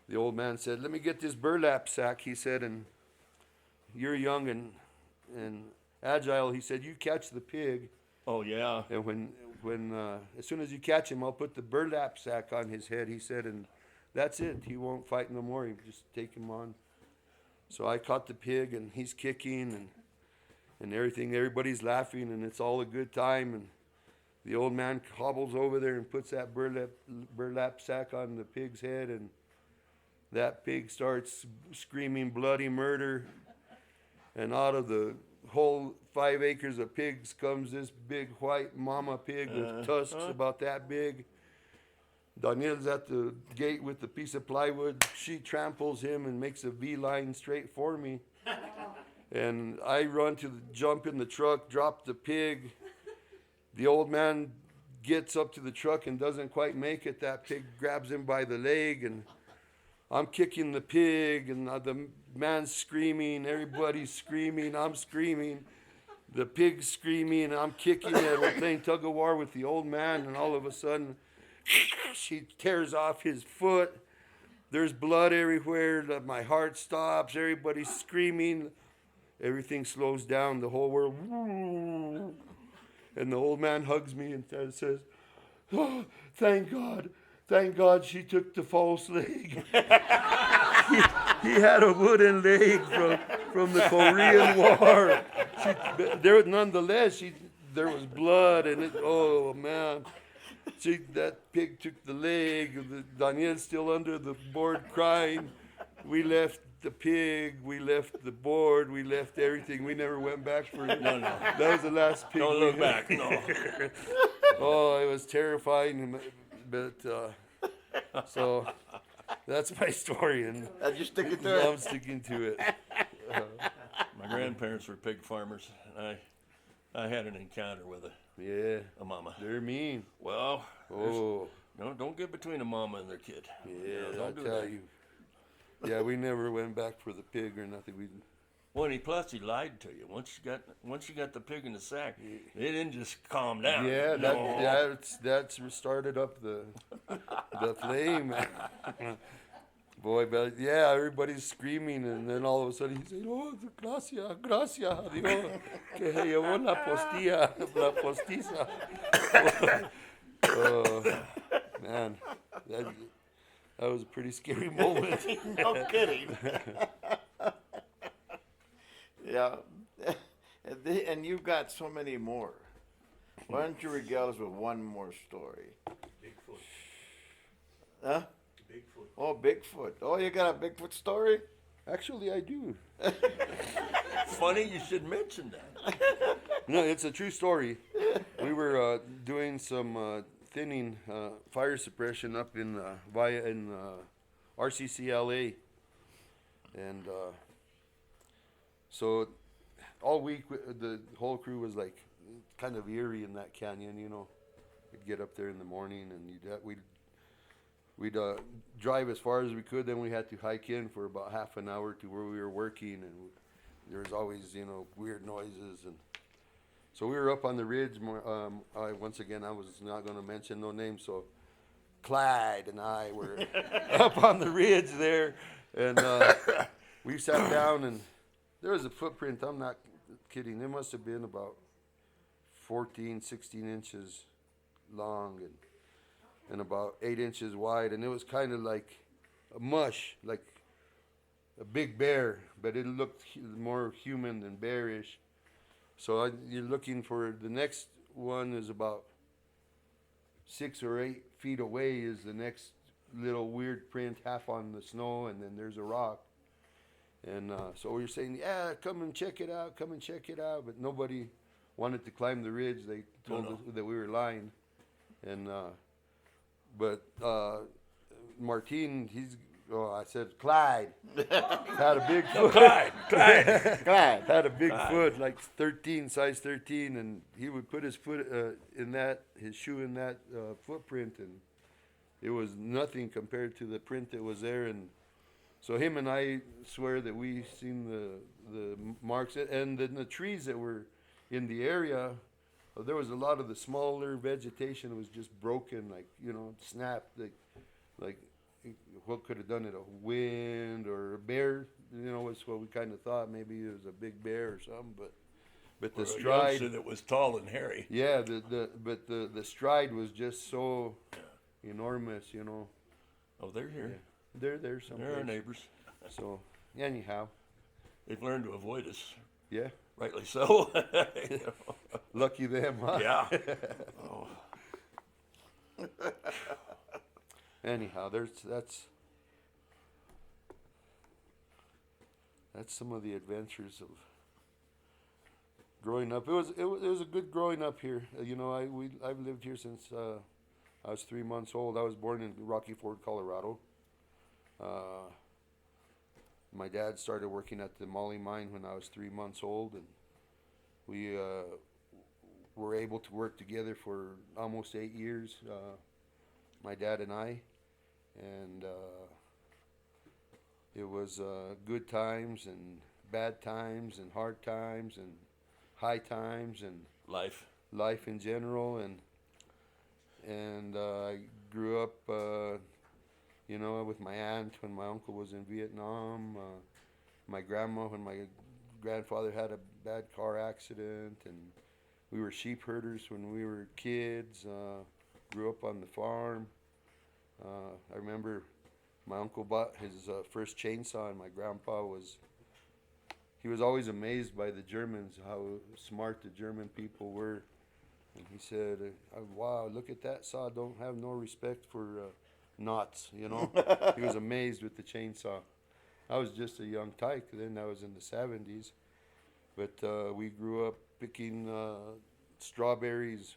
[SPEAKER 4] the old man said, "Let me get this burlap sack," he said, "and you're young and agile." He said, "You catch the pig.
[SPEAKER 3] Oh, yeah.
[SPEAKER 4] And when as soon as you catch him, I'll put the burlap sack on his head," he said, "and that's it. He won't fight no more. You just take him on." So I caught the pig, and he's kicking and everything. Everybody's laughing, and it's all a good time. And the old man hobbles over there and puts that burlap sack on the pig's head, and that pig starts screaming bloody murder. And out of the whole 5 acres of pigs comes this big white mama pig with tusks about that big. Daniel's at the gate with the piece of plywood. She tramples him and makes a V-line straight for me. And I run to jump in the truck, drop the pig. The old man gets up to the truck and doesn't quite make it. That pig grabs him by the leg, and I'm kicking the pig, and the man's screaming. Everybody's screaming. I'm screaming. The pig's screaming. I'm kicking it. We're playing tug of war with the old man, and all of a sudden, she tears off his foot. There's blood everywhere. My heart stops. Everybody's screaming. Everything slows down. The whole world. And the old man hugs me and says, "Oh, thank God. Thank God she took the false leg." he had a wooden leg from the Korean War. There was blood, and oh man. That pig took the leg. Daniel's still under the board crying. We left the pig, we left the board, we left everything. We never went back for it.
[SPEAKER 3] No.
[SPEAKER 4] That was the last pig.
[SPEAKER 3] Don't look back. No.
[SPEAKER 4] Oh, it was terrifying, but so that's my story, and
[SPEAKER 1] You stick it to
[SPEAKER 4] I'm
[SPEAKER 1] it.
[SPEAKER 4] sticking to it.
[SPEAKER 3] My grandparents were pig farmers, and I had an encounter with
[SPEAKER 4] Yeah,
[SPEAKER 3] a mama.
[SPEAKER 4] they're mean.
[SPEAKER 3] Well,
[SPEAKER 4] Oh,
[SPEAKER 3] don't get between a mama and their kid.
[SPEAKER 4] yeah,
[SPEAKER 3] don't
[SPEAKER 4] I'll
[SPEAKER 3] do
[SPEAKER 4] tell
[SPEAKER 3] that.
[SPEAKER 4] you. Yeah, we never went back for the pig or nothing.
[SPEAKER 3] Well, plus he lied to you. Once you got the pig in the sack, it didn't just calm down.
[SPEAKER 4] Yeah,
[SPEAKER 3] No.
[SPEAKER 4] that's started up the flame. Boy, but yeah, everybody's screaming, and then all of a sudden he said, "Oh, gracias, Dios, que se llevó la postiza." Oh, man, that was a pretty scary moment.
[SPEAKER 1] No kidding. Yeah. And you've got so many more. Why don't you regale us with one more story?
[SPEAKER 5] Bigfoot.
[SPEAKER 1] Huh?
[SPEAKER 5] Bigfoot.
[SPEAKER 1] Oh, Bigfoot. Oh, you got a Bigfoot story?
[SPEAKER 4] Actually, I do.
[SPEAKER 3] Funny you should mention that.
[SPEAKER 4] No, it's a true story. We were doing some thinning fire suppression up in RCCLA, and so all week the whole crew was like kind of eerie in that canyon, you know. We'd get up there in the morning, and we'd drive as far as we could. Then we had to hike in for about half an hour to where we were working, and there was always, you know, weird noises. And so we were up on the ridge. Once again, I was not going to mention no names, so Clyde and I were up on the ridge there, and we sat down, and there was a footprint. I'm not kidding. It must have been about 14, 16 inches long and about 8 inches wide, and it was kind of like a mush, like a big bear, but it looked more human than bearish. So you're looking for the next one is about 6 or 8 feet away is the next little weird print, half on the snow, and then there's a rock. And so we were saying, yeah, come and check it out, but nobody wanted to climb the ridge. They told us that we were lying. And but Martin, I said Clyde had a big foot.
[SPEAKER 3] Clyde.
[SPEAKER 1] Glad.
[SPEAKER 4] Had a big foot, like 13, size 13, and he would put his foot his shoe in that footprint, and it was nothing compared to the print that was there. And so him and I swear that we seen the marks, and then the trees that were in the area. There was a lot of the smaller vegetation was just broken, like, you know, snapped, like what could have done it? A wind or a bear, you know, was what we kind of thought. Maybe it was a big bear or something, but the stride
[SPEAKER 3] that was tall and hairy.
[SPEAKER 4] Yeah, the stride was just so enormous, you know.
[SPEAKER 3] Oh, they're here.
[SPEAKER 4] Yeah. They're there somewhere.
[SPEAKER 3] They're our neighbors.
[SPEAKER 4] So anyhow,
[SPEAKER 3] They've learned to avoid us.
[SPEAKER 4] yeah,
[SPEAKER 3] Rightly so.
[SPEAKER 4] lucky them, huh?
[SPEAKER 3] Yeah. Oh.
[SPEAKER 4] Anyhow, that's some of the adventures of growing up. It was a good growing up here. You know, I've lived here since I was 3 months old. I was born in Rocky Ford, Colorado. My dad started working at the Molly mine when I was 3 months old, and we were able to work together for almost 8 years. My dad and I, and It was good times and bad times and hard times and high times and
[SPEAKER 3] Life.
[SPEAKER 4] life in general. And I grew up, you know, with my aunt when my uncle was in Vietnam, my grandma when my grandfather had a bad car accident, and we were sheep herders when we were kids. Grew up on the farm. I remember my uncle bought his first chainsaw, and my grandpa he was always amazed by the Germans, how smart the German people were. And he said, wow, look at that saw, don't have no respect for knots, you know. He was amazed with the chainsaw. I was just a young tyke then, I was in the 70s. But we grew up picking strawberries,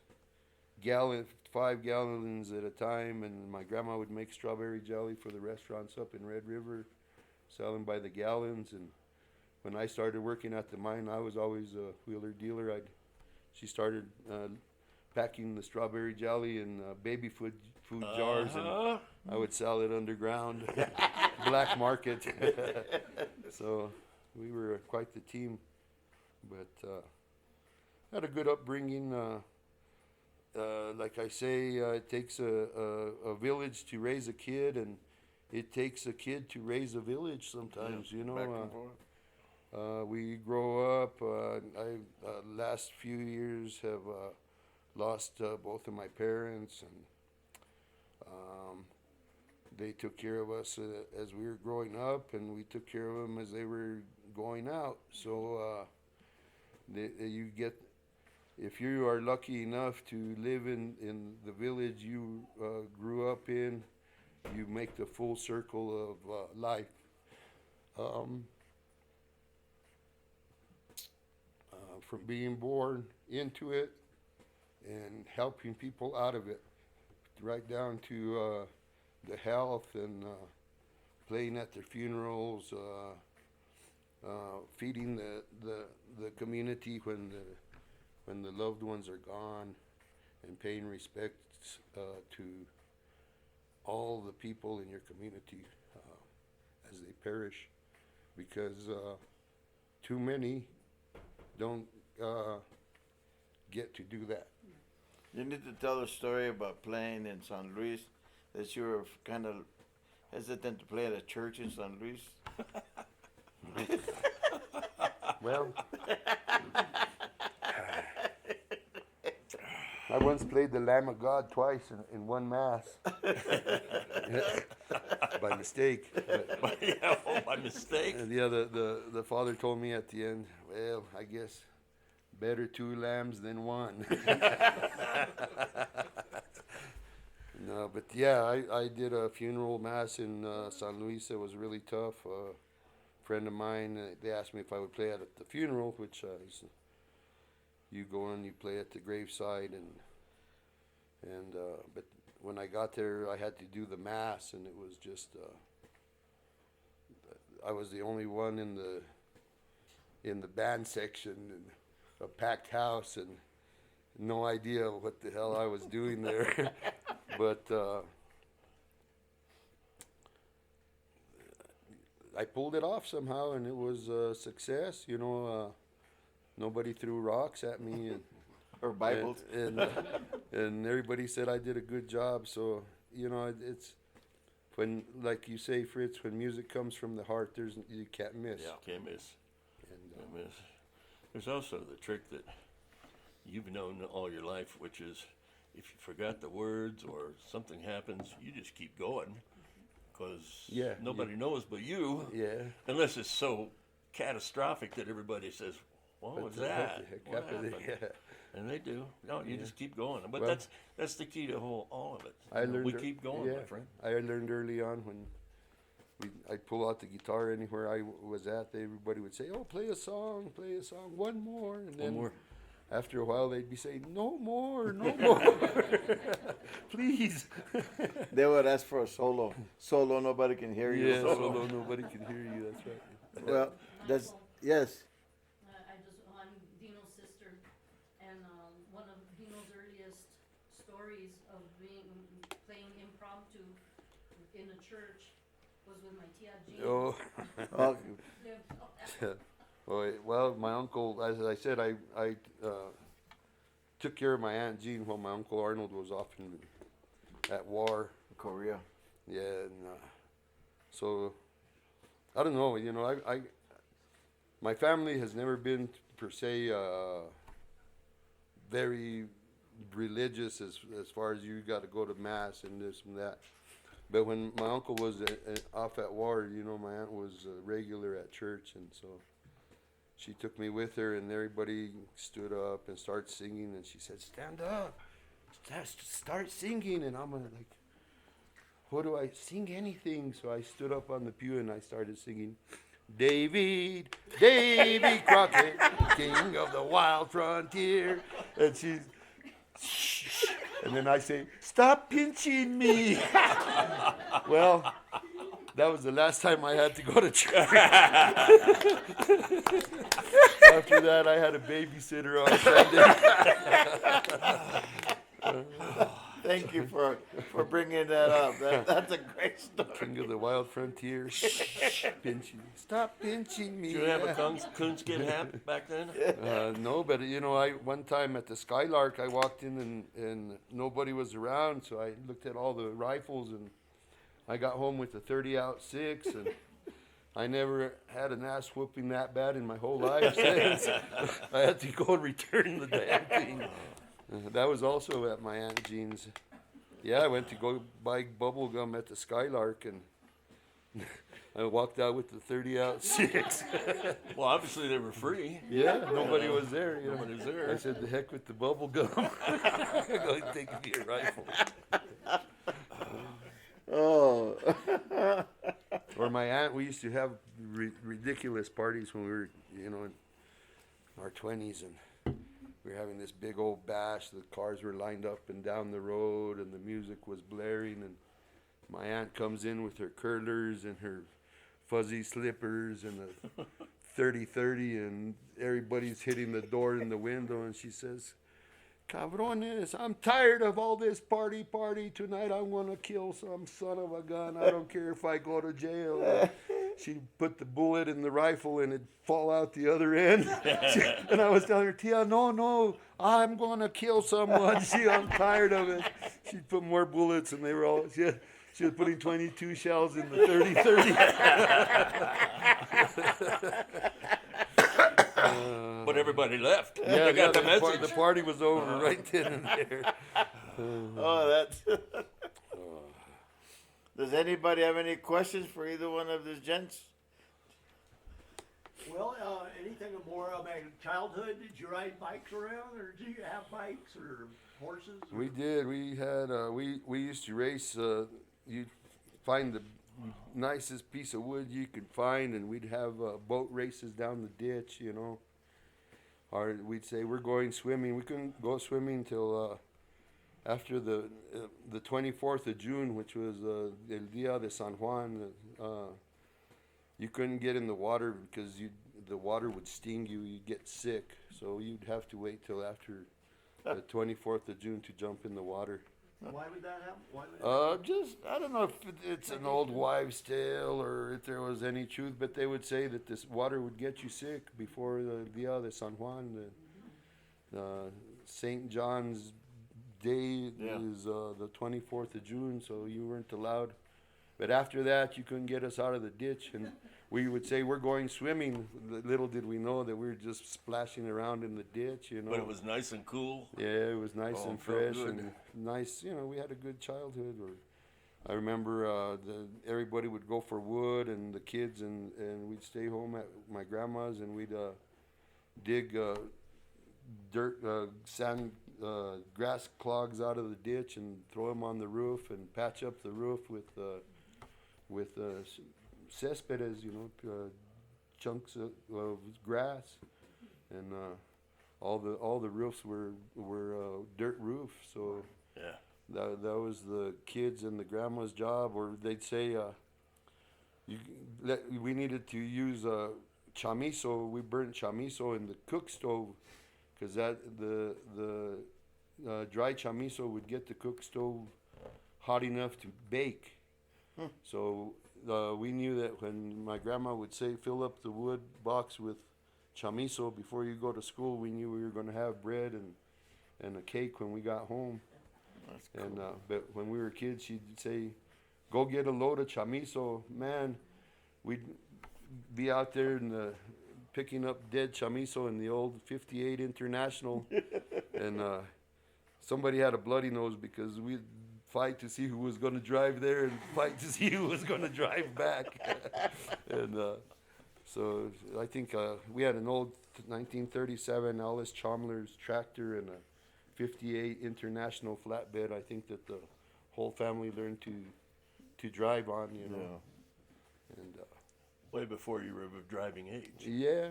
[SPEAKER 4] 5 gallons at a time, and my grandma would make strawberry jelly for the restaurants up in Red River, selling by the gallons. And when I started working at the mine, I was always a wheeler dealer. She started packing the strawberry jelly in baby food jars, and I would sell it underground, black market. So we were quite the team. But had a good upbringing. Like I say, it takes a village to raise a kid, and it takes a kid to raise a village sometimes, you know.
[SPEAKER 1] Back and forth.
[SPEAKER 4] We grow up. Last few years have lost both of my parents, and they took care of us as we were growing up, and we took care of them as they were going out. So you get, if you are lucky enough to live in the village you grew up in, you make the full circle of life. From being born into it and helping people out of it, right down to the health and playing at their funerals, feeding the community when the loved ones are gone, and paying respects to all the people in your community as they perish, because too many don't get to do that.
[SPEAKER 1] You need to tell a story about playing in San Luis, that you were kind of hesitant to play at a church in San Luis.
[SPEAKER 4] Well, I once played the Lamb of God twice in one mass. By mistake. But,
[SPEAKER 3] Yeah, by mistake.
[SPEAKER 4] yeah, the father told me at the end, well, I guess better 2 lambs than 1. No, but yeah, I did a funeral mass in San Luis. It was really tough. A friend of mine, they asked me if I would play at the funeral, which you go and you play at the graveside, and but when I got there, I had to do the mass, and it was just I was the only one in the band section, and a packed house, and no idea what the hell I was doing there. But I pulled it off somehow, and it was a success. You know, nobody threw rocks at me, and
[SPEAKER 1] Or Bibles.
[SPEAKER 4] and everybody said I did a good job. So you know, it's when, like you say, Fritz, when music comes from the heart, you can't miss.
[SPEAKER 3] Yeah, can't miss.
[SPEAKER 4] And,
[SPEAKER 3] Can't miss. There's also the trick that you've known all your life, which is if you forgot the words or something happens, you just keep going, because nobody knows but you,
[SPEAKER 4] yeah.
[SPEAKER 3] unless it's so catastrophic that everybody says, what was that? What happened?
[SPEAKER 4] Yeah.
[SPEAKER 3] And they do. No, you just keep going. But
[SPEAKER 4] Well,
[SPEAKER 3] that's the key to all of it.
[SPEAKER 4] I
[SPEAKER 3] You know,
[SPEAKER 4] learned
[SPEAKER 3] we
[SPEAKER 4] ear-
[SPEAKER 3] keep going, my friend.
[SPEAKER 4] I learned early on when I'd pull out the guitar anywhere I was at. Everybody would say, "Oh, play a song, one more," and then
[SPEAKER 3] more.
[SPEAKER 4] after a while they'd be saying, "No more, no more, please."
[SPEAKER 1] They would ask for a solo. Solo, nobody can hear you.
[SPEAKER 4] Yeah, solo, nobody can hear you. That's right.
[SPEAKER 1] Well, that's, yes.
[SPEAKER 5] I'm Dino's sister, and one of Dino's earliest stories of playing impromptu in a church was with my tia Jean.
[SPEAKER 4] Oh. Well, my uncle, as I said, I took care of my Aunt Jean while my Uncle Arnold was off at war.
[SPEAKER 1] Korea.
[SPEAKER 4] Yeah, and so I don't know. You know, my family has never been per se very religious as far as you got to go to mass and this and that. But when my uncle was off at war, you know, my aunt was regular at church, and so she took me with her, and everybody stood up and started singing, and she said, "Stand up, start singing," and I'm like, "What do I sing? Anything?" So I stood up on the pew and I started singing, Davy Crockett, king of the wild frontier. And she's, shh. And then I say, "Stop pinching me." Well, that was the last time I had to go to church. After that, I had a babysitter on Sunday.
[SPEAKER 1] Thank you for bringing that up. That's a great story.
[SPEAKER 4] King of the wild frontier. Pinching. Stop pinching me.
[SPEAKER 3] Did you have a coonskin hat back then?
[SPEAKER 4] No, but you know, one time at the Skylark, I walked in and nobody was around, so I looked at all the rifles, and I got home with a 30-06, and I never had an ass whooping that bad in my whole life since. I had to go and return the damn thing. That was also at my Aunt Jean's. Yeah, I went to go buy bubble gum at the Skylark, and I walked out with the 30-06.
[SPEAKER 3] Well, obviously they were free.
[SPEAKER 4] Yeah, nobody was there. You know.
[SPEAKER 3] Nobody was there.
[SPEAKER 4] I said, "The heck with the bubble gum." Go take me a rifle.
[SPEAKER 1] Oh.
[SPEAKER 4] Or my aunt, we used to have ridiculous parties when we were, you know, in our 20s, and we were having this big old bash. The cars were lined up and down the road, and the music was blaring, and my aunt comes in with her curlers and her fuzzy slippers and a 30-30, and everybody's hitting the door and the window, and she says, "Cabrones, I'm tired of all this party. Tonight I'm going to kill some son of a gun. I don't care if I go to jail." She put the bullet in the rifle and it'd fall out the other end. And I was telling her, "Tia, no, I'm going to kill someone. I'm tired of it." She put more bullets, and they were all, she was putting 22 shells in the 30-30.
[SPEAKER 3] But everybody left.
[SPEAKER 4] Yeah,
[SPEAKER 3] They got the
[SPEAKER 4] the
[SPEAKER 3] message.
[SPEAKER 4] party was over right then and there.
[SPEAKER 1] Oh, that's. Does anybody have any questions for either one of these gents?
[SPEAKER 6] Well, anything more about childhood? Did you ride bikes around, or did you have bikes or horses?
[SPEAKER 4] We did. We had. We used to race. You'd find the nicest piece of wood you could find, and we'd have boat races down the ditch. You know. Or we'd say, "We're going swimming." We couldn't go swimming till after the 24th of June, which was El Día de San Juan. You couldn't get in the water because the water would sting you. You'd get sick. So you'd have to wait till after the 24th of June to jump in the water.
[SPEAKER 6] Why would that happen? Why would
[SPEAKER 4] Just, I don't know if it's an old wives' tale or if there was any truth, but they would say that this water would get you sick before the Dia de San Juan. St. John's Day is the 24th of June, so you weren't allowed. But after that, you couldn't get us out of the ditch, and we would say, "We're going swimming." Little did we know that we were just splashing around in the ditch, you know.
[SPEAKER 3] But it was nice and cool.
[SPEAKER 4] Yeah, it was nice and
[SPEAKER 3] it felt
[SPEAKER 4] fresh
[SPEAKER 3] good.
[SPEAKER 4] and nice. You know, we had a good childhood. I remember everybody would go for wood, and the kids, and we'd stay home at my grandma's, and we'd dig dirt, sand, grass clogs out of the ditch and throw them on the roof and patch up the roof with céspedes, you know, chunks of grass, and all the roofs were dirt roofs. So
[SPEAKER 3] Yeah.
[SPEAKER 4] that was the kids and the grandma's job. Or they'd say we needed to use chamizo. We burnt chamizo in the cook stove because the dry chamizo would get the cook stove hot enough to bake. So we knew that when my grandma would say, fill up the wood box with chamizo before you go to school, we knew we were going to have bread and a cake when we got home.
[SPEAKER 1] That's
[SPEAKER 4] And but when we were kids, she'd say, "Go get a load of chamizo." Man, we'd be out there picking up dead chamizo in the old '58 International, and somebody had a bloody nose because we'd fight to see who was going to drive there and fight to see who was going to drive back. And so I think we had an old 1937 Alice Chalmers tractor and a '58 International flatbed. I think that the whole family learned to drive on, you know.
[SPEAKER 1] Yeah.
[SPEAKER 4] And
[SPEAKER 3] Way before you were of driving age.
[SPEAKER 4] yeah,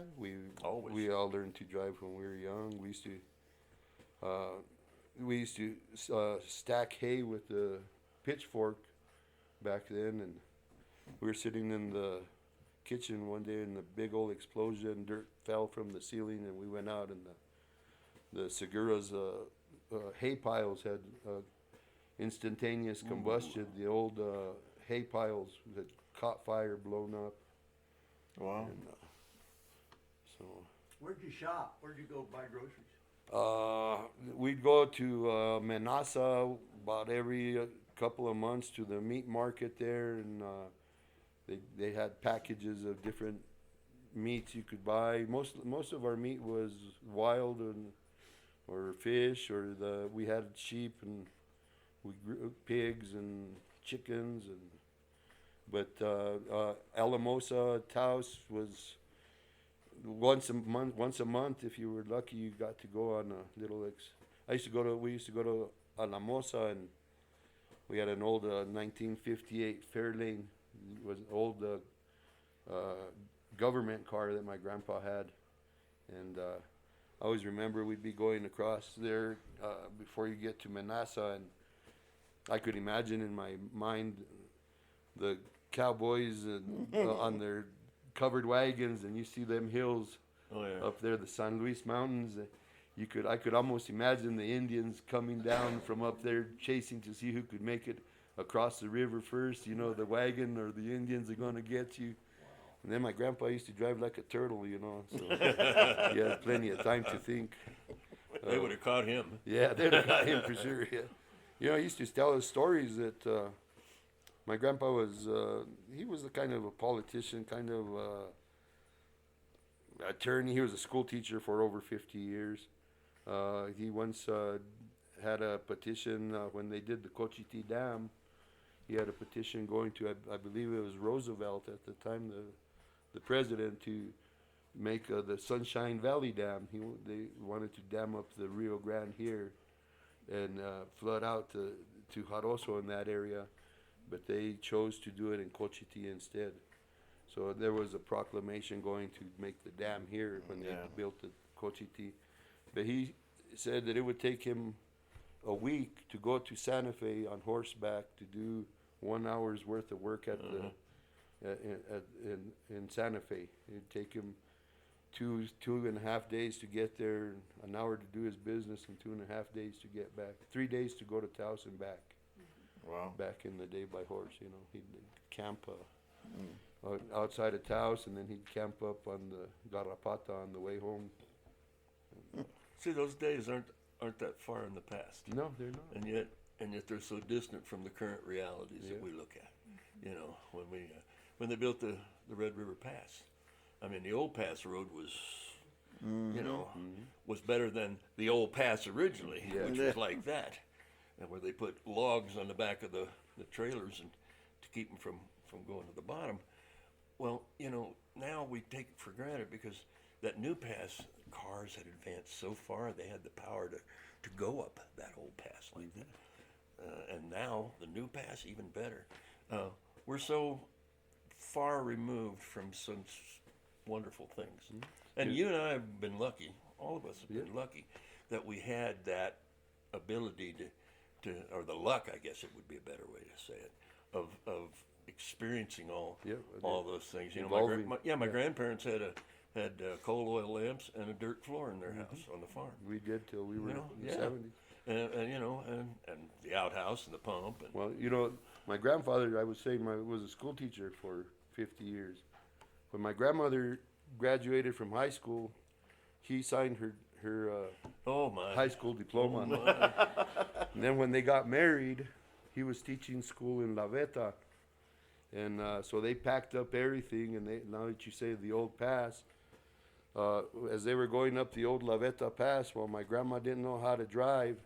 [SPEAKER 3] Always.
[SPEAKER 4] we all learned to drive when we were young. We used to stack hay with the pitchfork back then, and we were sitting in the kitchen one day, and the big old explosion, dirt fell from the ceiling, and we went out, and the Segura's hay piles had instantaneous combustion. The old hay piles that caught fire, blown up.
[SPEAKER 1] Wow.
[SPEAKER 4] And, so
[SPEAKER 6] Where'd you shop? Where'd you go buy groceries?
[SPEAKER 4] we'd go to Manasa about every couple of months to the meat market there, and they had packages of different meats you could buy. Most of our meat was wild or fish, or we had sheep, and we grew pigs and chickens, but Alamosa Taos was once a month. If you were lucky, you got to go on a little we used to go to Alamosa, and we had an old 1958 Fairlane. It was an old government car that my grandpa had, and I always remember we'd be going across there before you get to Manasa, and I could imagine in my mind the cowboys on their covered wagons, and you see them hills up there, the San Luis Mountains. I could almost imagine the Indians coming down from up there chasing to see who could make it across the river first. You know, the wagon or the Indians are going to get you. And then my grandpa used to drive like a turtle, you know, so he had plenty of time to think.
[SPEAKER 3] They would have caught him.
[SPEAKER 4] Yeah, they'd have got him for sure. Yeah. You know, he used to tell us stories that my grandpa was, he was a kind of a politician, kind of attorney. He was a school teacher for over 50 years. He once had a petition when they did the Cochiti Dam. He had a petition going to, I believe it was Roosevelt at the time, the president, to make the Sunshine Valley Dam. They wanted to dam up the Rio Grande here and flood out to Jaroso in that area, but they chose to do it in Cochiti instead. So there was a proclamation going to make the dam here when they built the Cochiti. But he said that it would take him a week to go to Santa Fe on horseback to do 1 hour's worth of work at in Santa Fe. It'd take him two and a half days to get there, an hour to do his business, and 2.5 days to get back. 3 days to go to Taos and back.
[SPEAKER 1] Wow.
[SPEAKER 4] Back in the day by horse, you know, he'd camp outside of Taos, and then he'd camp up on the Garrapata on the way home.
[SPEAKER 3] See, those days aren't that far in the past.
[SPEAKER 4] No, they're not.
[SPEAKER 3] And yet they're so distant from the current realities that we look at. You know, when they built the Red River Pass, I mean, the old pass road was, was better than the old pass originally, which was like that, and where they put logs on the back of the trailers and to keep them from going to the bottom. Well, you know, now we take it for granted because that new pass, cars had advanced so far, they had the power to go up that old pass like that. And now the new pass, even better. We're so far removed from such wonderful things. And you and I have been lucky, all of us have been lucky, that we had that ability to, or the luck, I guess it would be a better way to say it, of experiencing all those things. You know, my grandparents had coal oil lamps and a dirt floor in their house on the farm.
[SPEAKER 4] We did till we were in the 70s.
[SPEAKER 3] And the outhouse and the pump. And
[SPEAKER 4] Well, you know, My grandfather, I was saying, was a school teacher for 50 years. When my grandmother graduated from high school, he signed her
[SPEAKER 3] Oh, my.
[SPEAKER 4] high school diploma.
[SPEAKER 3] Oh, my.
[SPEAKER 4] And then when they got married, he was teaching school in La Veta. And so they packed up everything, and now that you say the old pass, as they were going up the old La Veta pass, well, my grandma didn't know how to drive,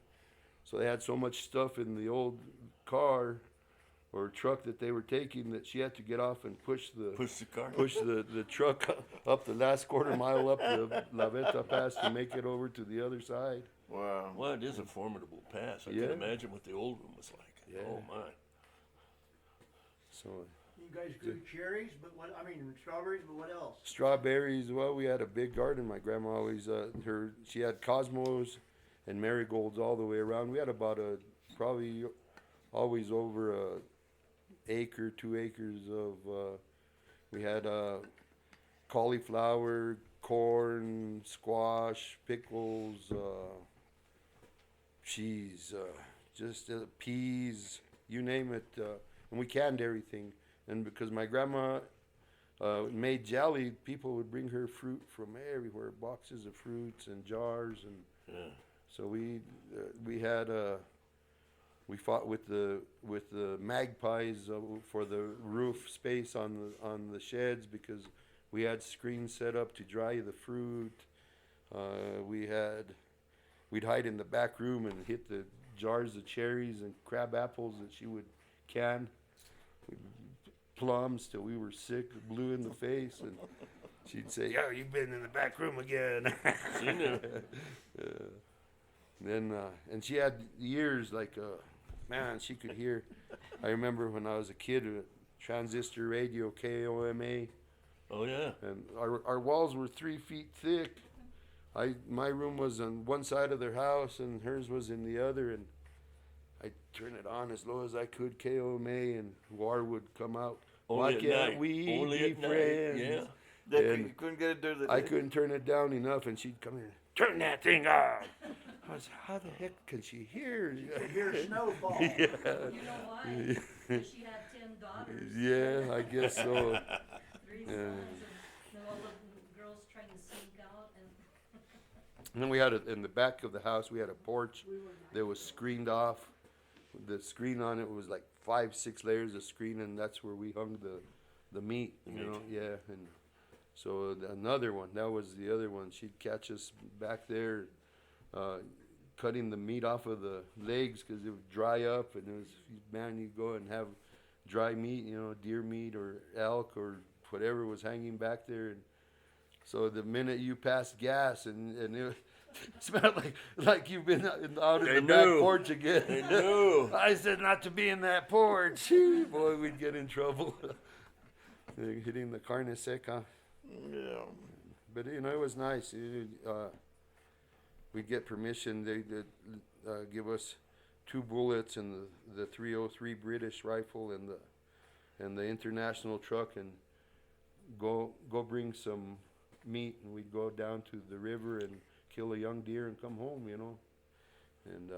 [SPEAKER 4] so they had so much stuff in the old car or truck that they were taking that she had to get off and push the
[SPEAKER 3] car.
[SPEAKER 4] the truck up the last quarter mile up the La Veta pass to make it over to the other side.
[SPEAKER 1] Wow.
[SPEAKER 3] Well, it is a formidable pass. I
[SPEAKER 4] Yeah.
[SPEAKER 3] can imagine what the old one was like.
[SPEAKER 4] Yeah.
[SPEAKER 3] Oh, my.
[SPEAKER 4] So
[SPEAKER 6] You guys grew cherries, but strawberries, but what else?
[SPEAKER 4] strawberries, well, we had a big garden. My grandma always she had cosmos and marigolds all the way around. We had about probably always over a acre, 2 acres of we had cauliflower, corn, squash, pickles, cheese, just peas, you name it, and we canned everything. And because my grandma made jelly, people would bring her fruit from everywhere, boxes of fruits and jars, and
[SPEAKER 3] Yeah.
[SPEAKER 4] so we had we fought with the magpies for the roof space on the sheds because we had screens set up to dry the fruit. We'd hide in the back room and hit the jars of cherries and crab apples that she would can. Plums till we were sick, blue in the face, and she'd say, "Oh, you've been in the back room again."
[SPEAKER 3] She knew.
[SPEAKER 4] Then and she had years like man, she could hear. I remember when I was a kid, transistor radio KOMA,
[SPEAKER 3] Oh, yeah.
[SPEAKER 4] and our walls were 3 feet thick. My room was on one side of their house and hers was in the other, and I'd turn it on as low as I could, KOMA, and war would come out.
[SPEAKER 3] Only
[SPEAKER 4] Why
[SPEAKER 3] at
[SPEAKER 4] can't
[SPEAKER 3] night.
[SPEAKER 4] we
[SPEAKER 3] Only
[SPEAKER 4] be
[SPEAKER 3] at night.
[SPEAKER 4] friends?
[SPEAKER 3] Yeah.
[SPEAKER 4] And
[SPEAKER 1] You couldn't get it during the
[SPEAKER 4] I
[SPEAKER 1] day?
[SPEAKER 4] couldn't turn it down enough, and she'd come in, turn that thing on. I was, how the heck can she hear?
[SPEAKER 6] You hear snowfall.
[SPEAKER 4] Yeah.
[SPEAKER 5] You know why? 'Cause she had 10 daughters.
[SPEAKER 4] Yeah, I guess so.
[SPEAKER 5] 3
[SPEAKER 4] Yeah.
[SPEAKER 5] sons, and all the girls trying to sneak out, and
[SPEAKER 4] And then we had in the back of the house, we had a porch that was screened off. The screen on it was like 5-6 layers of screen, and that's where we hung the meat, you know, yeah. And so another one, that was the other one. She'd catch us back there, cutting the meat off of the legs because it would dry up, and it was, man, you go and have dry meat, you know, deer meat or elk or whatever was hanging back there. And so the minute you passed gas and it smelled like you've been out in
[SPEAKER 3] They
[SPEAKER 4] the back
[SPEAKER 3] knew.
[SPEAKER 4] porch again.
[SPEAKER 3] They knew.
[SPEAKER 4] I said not to be in that porch. Boy, we'd get in trouble. Hitting the carne seca.
[SPEAKER 1] Yeah.
[SPEAKER 4] But, you know, it was nice. We'd get permission. They'd give us 2 bullets and the .303 British rifle and the international truck, and go bring some meat, and we'd go down to the river and kill a young deer and come home, you know. And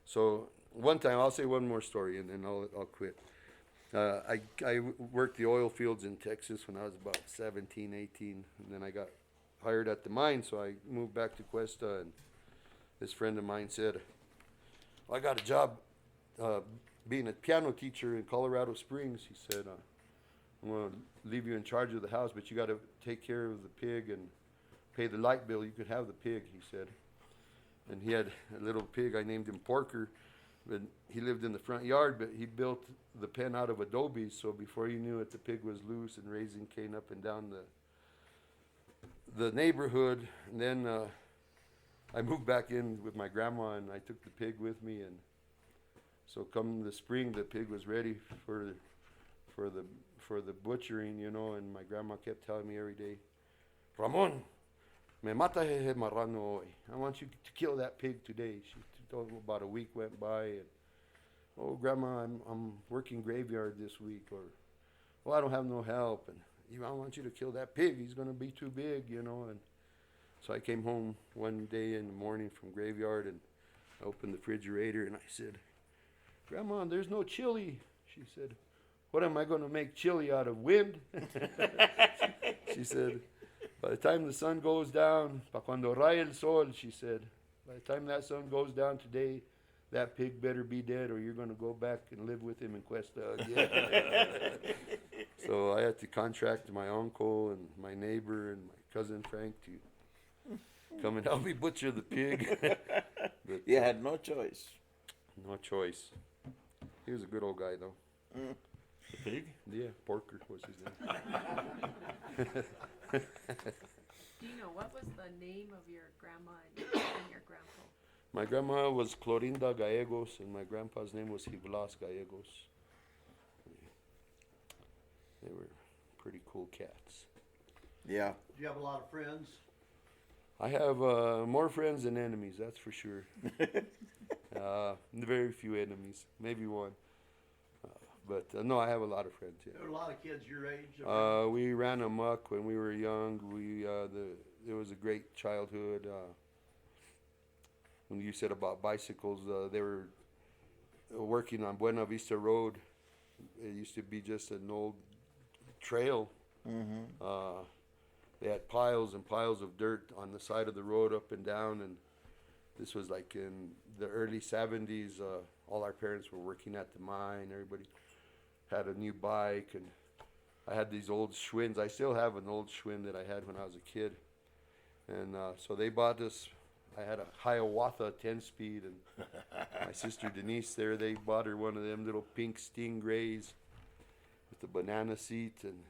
[SPEAKER 4] so one time, I'll say one more story and then I'll quit. I worked the oil fields in Texas when I was about 17, 18, and then I got hired at the mine, so I moved back to Questa, and this friend of mine said, well, I got a job being a piano teacher in Colorado Springs. He said, I'm going to leave you in charge of the house, but you got to take care of the pig and pay the light bill. You could have the pig, he said. And he had a little pig. I named him Porker. But he lived in the front yard, but he built the pen out of adobe. So before you knew it, the pig was loose and raising cane up and down the neighborhood. And then I moved back in with my grandma, and I took the pig with me. And so come the spring, the pig was ready for the butchering, you know. And my grandma kept telling me every day, Ramon, me mata he marrano hoy. I want you to kill that pig today. She told me about a week went by, and oh, Grandma, I'm working graveyard this week, or oh, I don't have no help, and I want you to kill that pig. He's gonna be too big, you know. And so I came home one day in the morning from graveyard, and I opened the refrigerator, and I said, Grandma, there's no chili. She said, what am I going to make chili out of, wind? She said, by the time the sun goes down, pa cuando raya el sol, she said, by the time that sun goes down today, that pig better be dead or you're going to go back and live with him in Questa again. So I had to contract my uncle and my neighbor and my cousin Frank to come and help me butcher the pig. But,
[SPEAKER 1] You had no choice.
[SPEAKER 4] no choice. He was a good old guy, though.
[SPEAKER 3] The pig?
[SPEAKER 4] Yeah, Porker was his name.
[SPEAKER 2] Dino, what was the name of your grandma and your grandpa?
[SPEAKER 4] My grandma was Clorinda Gallegos, and my grandpa's name was Hiblas Gallegos. They were pretty cool cats.
[SPEAKER 1] Yeah.
[SPEAKER 6] Do you have a lot of friends?
[SPEAKER 4] I have more friends than enemies, that's for sure. Very few enemies, maybe one. But no, I have a lot of friends.
[SPEAKER 6] There
[SPEAKER 4] Yeah.
[SPEAKER 6] are a lot of kids your age. around.
[SPEAKER 4] We ran amok when we were young. It was a great childhood. When you said about bicycles, they were working on Buena Vista Road. It used to be just an old trail. They had piles and piles of dirt on the side of the road up and down, and this was like in the early 70s. All our parents were working at the mine. Everybody had a new bike, and I had these old Schwinn's. I still have an old Schwinn that I had when I was a kid. And so they bought us, I had a Hiawatha 10-speed, and my sister Denise there, they bought her one of them little pink Stingrays with the banana seat, and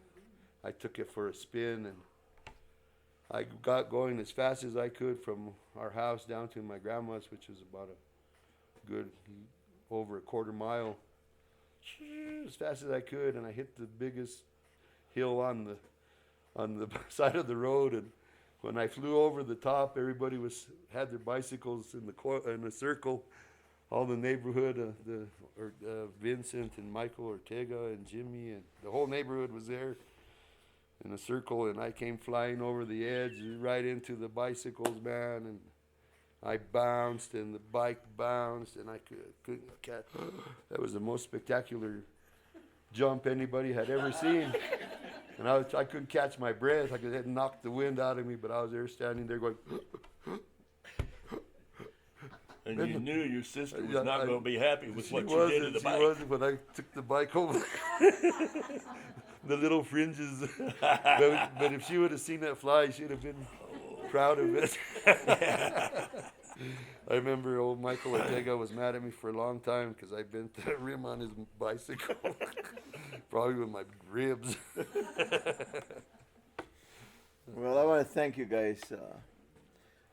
[SPEAKER 4] I took it for a spin, and I got going as fast as I could from our house down to my grandma's, which was about a good over a quarter mile, as fast as I could, and I hit the biggest hill on the side of the road, and when I flew over the top, everybody had their bicycles in a circle. All the neighborhood, Vincent and Michael Ortega and Jimmy, and the whole neighborhood was there in a circle, and I came flying over the edge right into the bicycles, man, and I bounced, and the bike bounced, and I couldn't catch. That was the most spectacular jump anybody had ever seen. And I couldn't catch my breath. It had knocked the wind out of me, but I was there standing there going.
[SPEAKER 3] And you knew your sister was not going to be happy with what
[SPEAKER 4] She
[SPEAKER 3] you did to the bike.
[SPEAKER 4] She wasn't when I took the bike over. The little fringes. But if she would have seen that fly, she'd have been proud of it. I remember old Michael Ortega was mad at me for a long time because I bent the rim on his bicycle. Probably with my ribs.
[SPEAKER 1] Well, I want to thank you guys.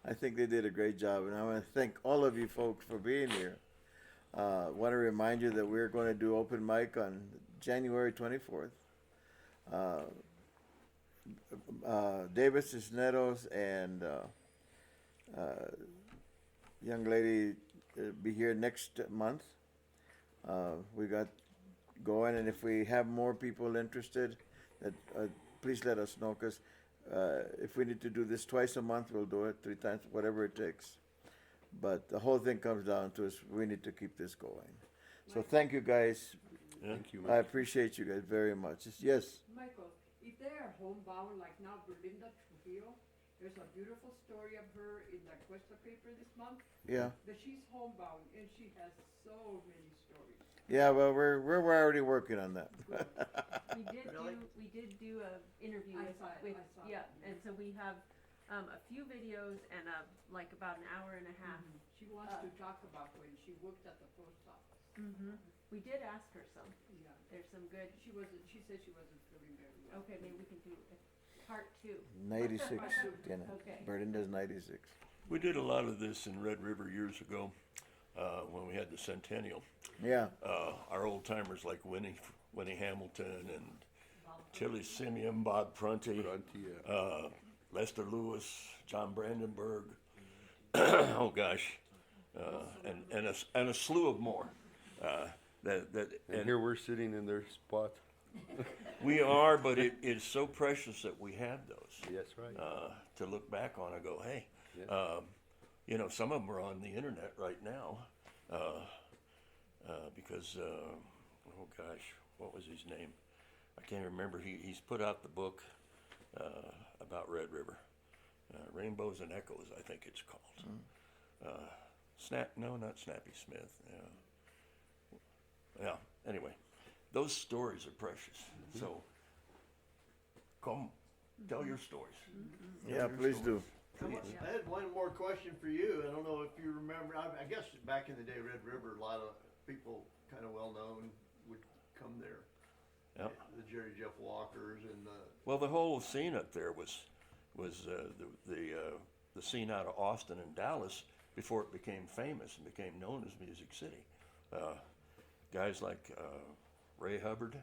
[SPEAKER 1] I think they did a great job, and I want to thank all of you folks for being here. I want to remind you that we're going to do open mic on January 24th. David Cisneros and young lady be here next month. We got going, and if we have more people interested, that please let us know, because if we need to do this twice a month, we'll do it 3 times, whatever it takes. But the whole thing comes down to is we need to keep this going. So thank you guys.
[SPEAKER 4] Thank you,
[SPEAKER 1] I
[SPEAKER 4] Mike.
[SPEAKER 1] appreciate you guys very much. Yes.
[SPEAKER 7] Michael, if they are homebound, like now Berlinda Trujillo, there's a beautiful story of her in the Questa paper this month,
[SPEAKER 1] Yeah.
[SPEAKER 7] that she's homebound and she has so many stories.
[SPEAKER 1] Yeah. Well, we're already working on that.
[SPEAKER 2] We did do a interview
[SPEAKER 7] I
[SPEAKER 2] with,
[SPEAKER 7] saw it,
[SPEAKER 2] with
[SPEAKER 7] I saw
[SPEAKER 2] yeah,
[SPEAKER 7] it.
[SPEAKER 2] and so we have a few videos and like about an hour and a half.
[SPEAKER 7] She wants to talk about when she worked at the post office.
[SPEAKER 2] We did ask her some.
[SPEAKER 7] Yeah.
[SPEAKER 2] There's some good.
[SPEAKER 7] She said she wasn't feeling very well.
[SPEAKER 2] Okay, maybe we can do part 2.
[SPEAKER 1] 96. Tiene.
[SPEAKER 2] Okay.
[SPEAKER 1] Berlinda's 96.
[SPEAKER 3] We did a lot of this in Red River years ago when we had the Centennial.
[SPEAKER 1] Yeah.
[SPEAKER 3] Our old timers like Winnie Hamilton and Tilly Simeon, Bob Prunty, Lester Lewis, John Brandenburg. Oh gosh, and a slew of more.
[SPEAKER 4] And here we're sitting in their spot.
[SPEAKER 3] We are, but it is so precious that we have those.
[SPEAKER 4] Yes, right.
[SPEAKER 3] To look back on and go, hey,
[SPEAKER 4] Yeah.
[SPEAKER 3] you know, some of them are on the internet right now. because, oh gosh, what was his name? I can't remember. He's put out the book about Red River. Rainbows and Echoes, I think it's called. Not Snappy Smith. Yeah. Anyway, those stories are precious. So, come, tell your stories. Tell
[SPEAKER 1] Yeah,
[SPEAKER 3] your
[SPEAKER 1] please do.
[SPEAKER 3] stories.
[SPEAKER 6] I had one more question for you. I don't know if you remember, I guess back in the day, Red River, a lot of people kind of well known would come there.
[SPEAKER 3] Yep.
[SPEAKER 6] The Jerry Jeff Walkers and the,
[SPEAKER 3] Well, the whole scene up there was the scene out of Austin and Dallas before it became famous and became known as Music City. Guys like Ray Hubbard,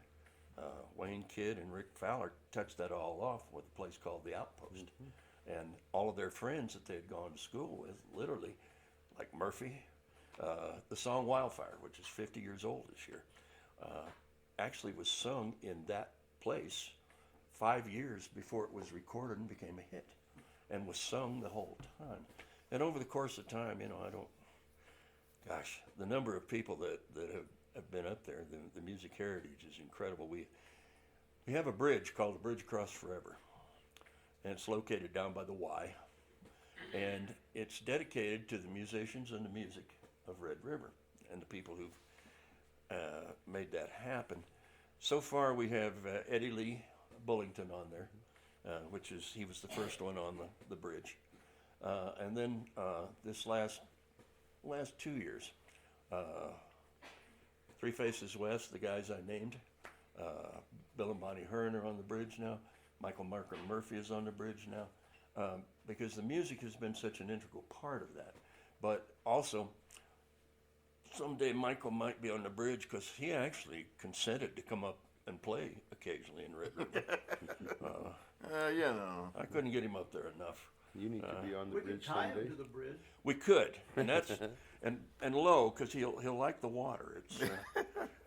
[SPEAKER 3] Wayne Kidd, and Rick Fowler touched that all off with a place called the Outpost. And all of their friends that they had gone to school with, literally, like Murphy, the song Wildfire, which is 50 years old this year, actually was sung in that place 5 years before it was recorded and became a hit, and was sung the whole time. And over the course of time, the number of people that have been up there, the music heritage is incredible. We have a bridge called the Bridge Across Forever, and it's located down by the Y, and it's dedicated to the musicians and the music of Red River and the people who've made that happen. So far, we have Eddie Lee Bullington on there, he was the first one on the bridge. And then this last 2 years, Three Faces West, the guys I named, Bill and Bonnie Hearn are on the bridge now. Michael Markham Murphy is on the bridge now, because the music has been such an integral part of that. But also, someday Michael might be on the bridge because he actually consented to come up and play occasionally in Red River. I couldn't get him up there enough.
[SPEAKER 4] You need to be on the
[SPEAKER 6] we could
[SPEAKER 4] bridge
[SPEAKER 6] tie
[SPEAKER 4] someday.
[SPEAKER 6] them to the bridge.
[SPEAKER 3] We could, and that's and low because he'll like the water.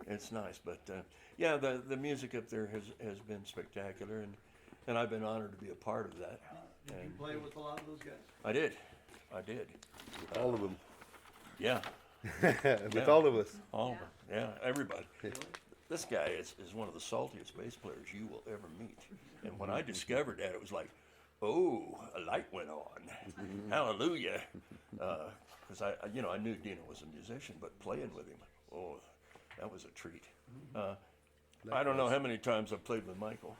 [SPEAKER 3] It's nice, but the music up there has been spectacular, and I've been honored to be a part of that.
[SPEAKER 6] Did you
[SPEAKER 3] And
[SPEAKER 6] play with a lot of those guys?
[SPEAKER 3] I did.
[SPEAKER 4] All of them.
[SPEAKER 3] Yeah,
[SPEAKER 4] With
[SPEAKER 3] Yeah.
[SPEAKER 4] all of us.
[SPEAKER 3] all of them. Yeah, everybody. This guy is one of the saltiest bass players you will ever meet. And when I discovered that, it was like, oh, a light went on. Hallelujah. Because I knew Dino was a musician, but playing with him, oh, that was a treat. I don't know how many times I've played with Michael.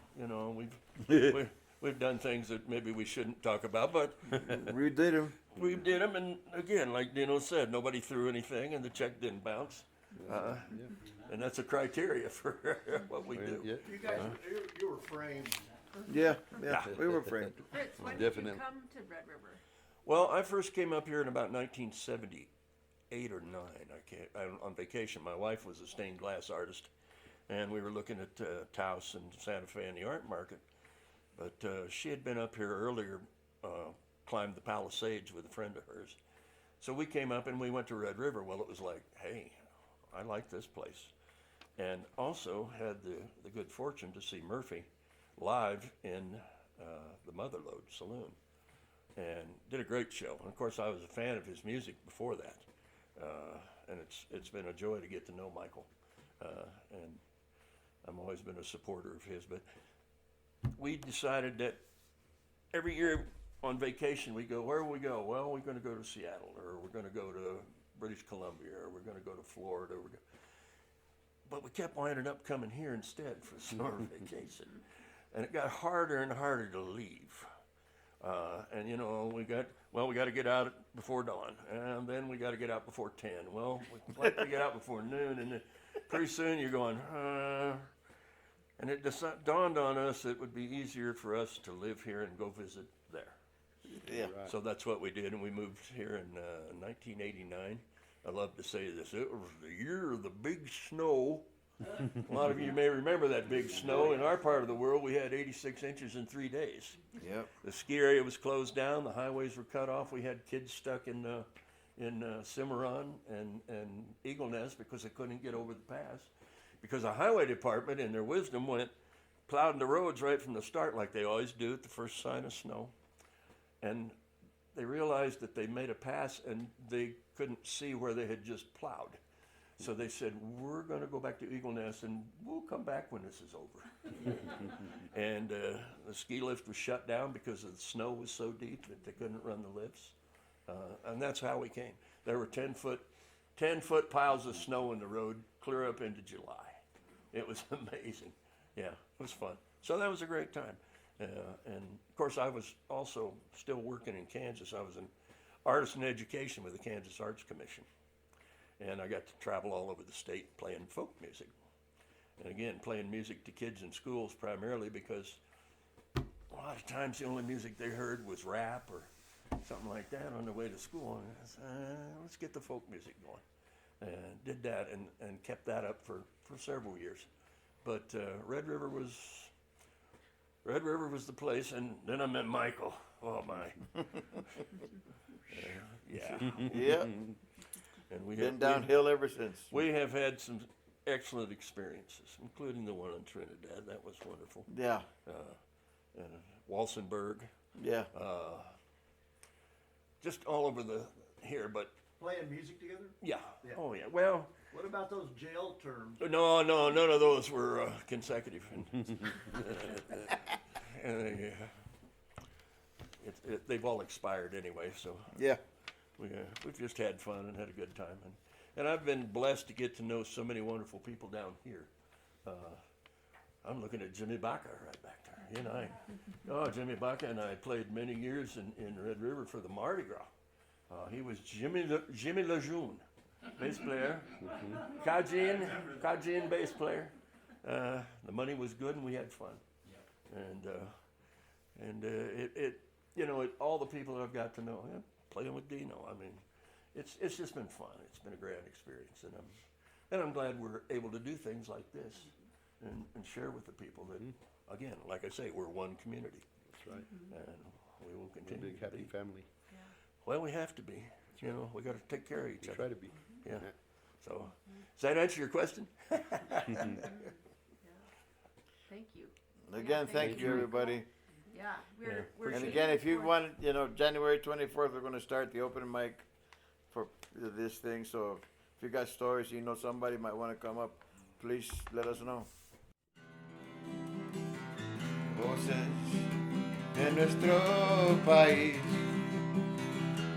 [SPEAKER 3] We've done things that maybe we shouldn't talk about, but
[SPEAKER 1] We did him.
[SPEAKER 3] we did them. And again, like Dino said, nobody threw anything, and the check didn't bounce. And that's a criteria for what we do.
[SPEAKER 4] Yeah.
[SPEAKER 6] You guys, you were framed.
[SPEAKER 1] Yeah, we were framed.
[SPEAKER 7] Fritz, when did
[SPEAKER 4] Definitely.
[SPEAKER 7] you come to Red River?
[SPEAKER 3] Well, I first came up here in about 1978 or 9. On vacation. My wife was a stained glass artist, and we were looking at Taos and Santa Fe in the art market. But she had been up here earlier, climbed the Palisades with a friend of hers. So we came up and we went to Red River. Well, it was like, hey, I like this place. And also had the good fortune to see Murphy live in the Motherlode Saloon, and did a great show. And of course, I was a fan of his music before that, and it's been a joy to get to know Michael, and I've always been a supporter of his. But we decided that every year on vacation we go, where will we go? Well, we're going to go to Seattle, or we're going to go to British Columbia, or we're going to go to Florida. But we kept winding up coming here instead for summer vacation. And it got harder and harder to leave. And we got to get out before dawn. And then we got to get out before 10. Well, we'd like to get out before noon. And then pretty soon you're going, and it dawned on us it would be easier for us to live here and go visit there.
[SPEAKER 1] Yeah.
[SPEAKER 4] Right.
[SPEAKER 3] So that's what we did, and we moved here in 1989. I love to say this. It was the year of the big snow. A lot of you may remember that big snow. In our part of the world, we had 86 inches in 3 days.
[SPEAKER 1] Yep.
[SPEAKER 3] The ski area was closed down. The highways were cut off. We had kids stuck in Cimarron and Eagle Nest because they couldn't get over the pass. Because the highway department, in their wisdom, went plowing the roads right from the start like they always do at the first sign of snow. And they realized that they made a pass and they couldn't see where they had just plowed. So they said, we're going to go back to Eagle Nest and we'll come back when this is over. And the ski lift was shut down because the snow was so deep that they couldn't run the lifts. And that's how we came. There were 10-foot piles of snow in the road clear up into July. It was amazing. Yeah, it was fun. So that was a great time. And of course, I was also still working in Kansas. I was in artist in education with the Kansas Arts Commission. And I got to travel all over the state playing folk music. And again, playing music to kids in schools primarily because a lot of times the only music they heard was rap or something like that on the way to school. And I said, let's get the folk music going. And did that and kept that up for several years. But Red River was the place, and then I met Michael. Oh my. Yeah.
[SPEAKER 1] Yeah.
[SPEAKER 3] And we
[SPEAKER 1] Been downhill ever since.
[SPEAKER 3] We have had some excellent experiences, including the one in Trinidad. That was wonderful.
[SPEAKER 1] Yeah.
[SPEAKER 3] Walsenburg.
[SPEAKER 1] Yeah.
[SPEAKER 3] Just all over here, but
[SPEAKER 6] Playing music together?
[SPEAKER 3] yeah.
[SPEAKER 6] Yeah.
[SPEAKER 3] Oh yeah. Well,
[SPEAKER 6] What about those jail terms?
[SPEAKER 3] no, none of those were consecutive. They've all expired anyway, so
[SPEAKER 1] Yeah.
[SPEAKER 3] we've just had fun and had a good time. And I've been blessed to get to know so many wonderful people down here. I'm looking at Jimmy Baca right back there. He and I, Jimmy Baca and I played many years in Red River for the Mardi Gras. He was Jimmy Lejeune, bass player. Cajun bass player. The money was good and we had fun. And all the people that I've got to know, playing with Dino. I mean, it's just been fun. It's been a grand experience, and I'm glad we're able to do things like this and share with the people that, again, like I say, we're one community.
[SPEAKER 4] That's right.
[SPEAKER 3] And we will
[SPEAKER 4] We're a
[SPEAKER 3] continue.
[SPEAKER 4] big happy family.
[SPEAKER 3] Well, we have to be. We got to take care of each
[SPEAKER 4] We
[SPEAKER 3] other.
[SPEAKER 4] try to be.
[SPEAKER 3] Yeah. So, does that answer your question?
[SPEAKER 5] Thank you.
[SPEAKER 1] Again, thank you, everybody.
[SPEAKER 5] Yeah, we're
[SPEAKER 1] And
[SPEAKER 5] looking
[SPEAKER 1] again, if you
[SPEAKER 5] forward-
[SPEAKER 1] want, January 24th, we're going to start the open mic for this thing. So if you got stories, somebody might want to come up, please let us know. Voces de Nuestro País.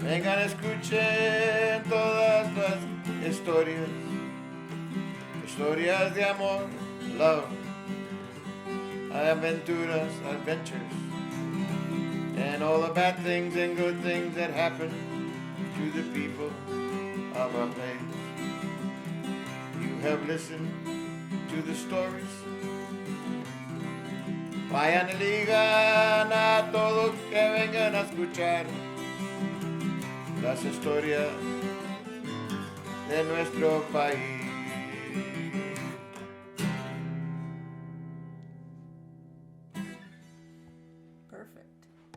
[SPEAKER 1] Vengan, escuchen todas las historias. Historias de amor, love, adventures, and all the bad things and good things that happen to the people of our place. You have listened to the stories. Vayan y digan a todos que vengan a escuchar las historias de nuestro país.
[SPEAKER 2] Perfect.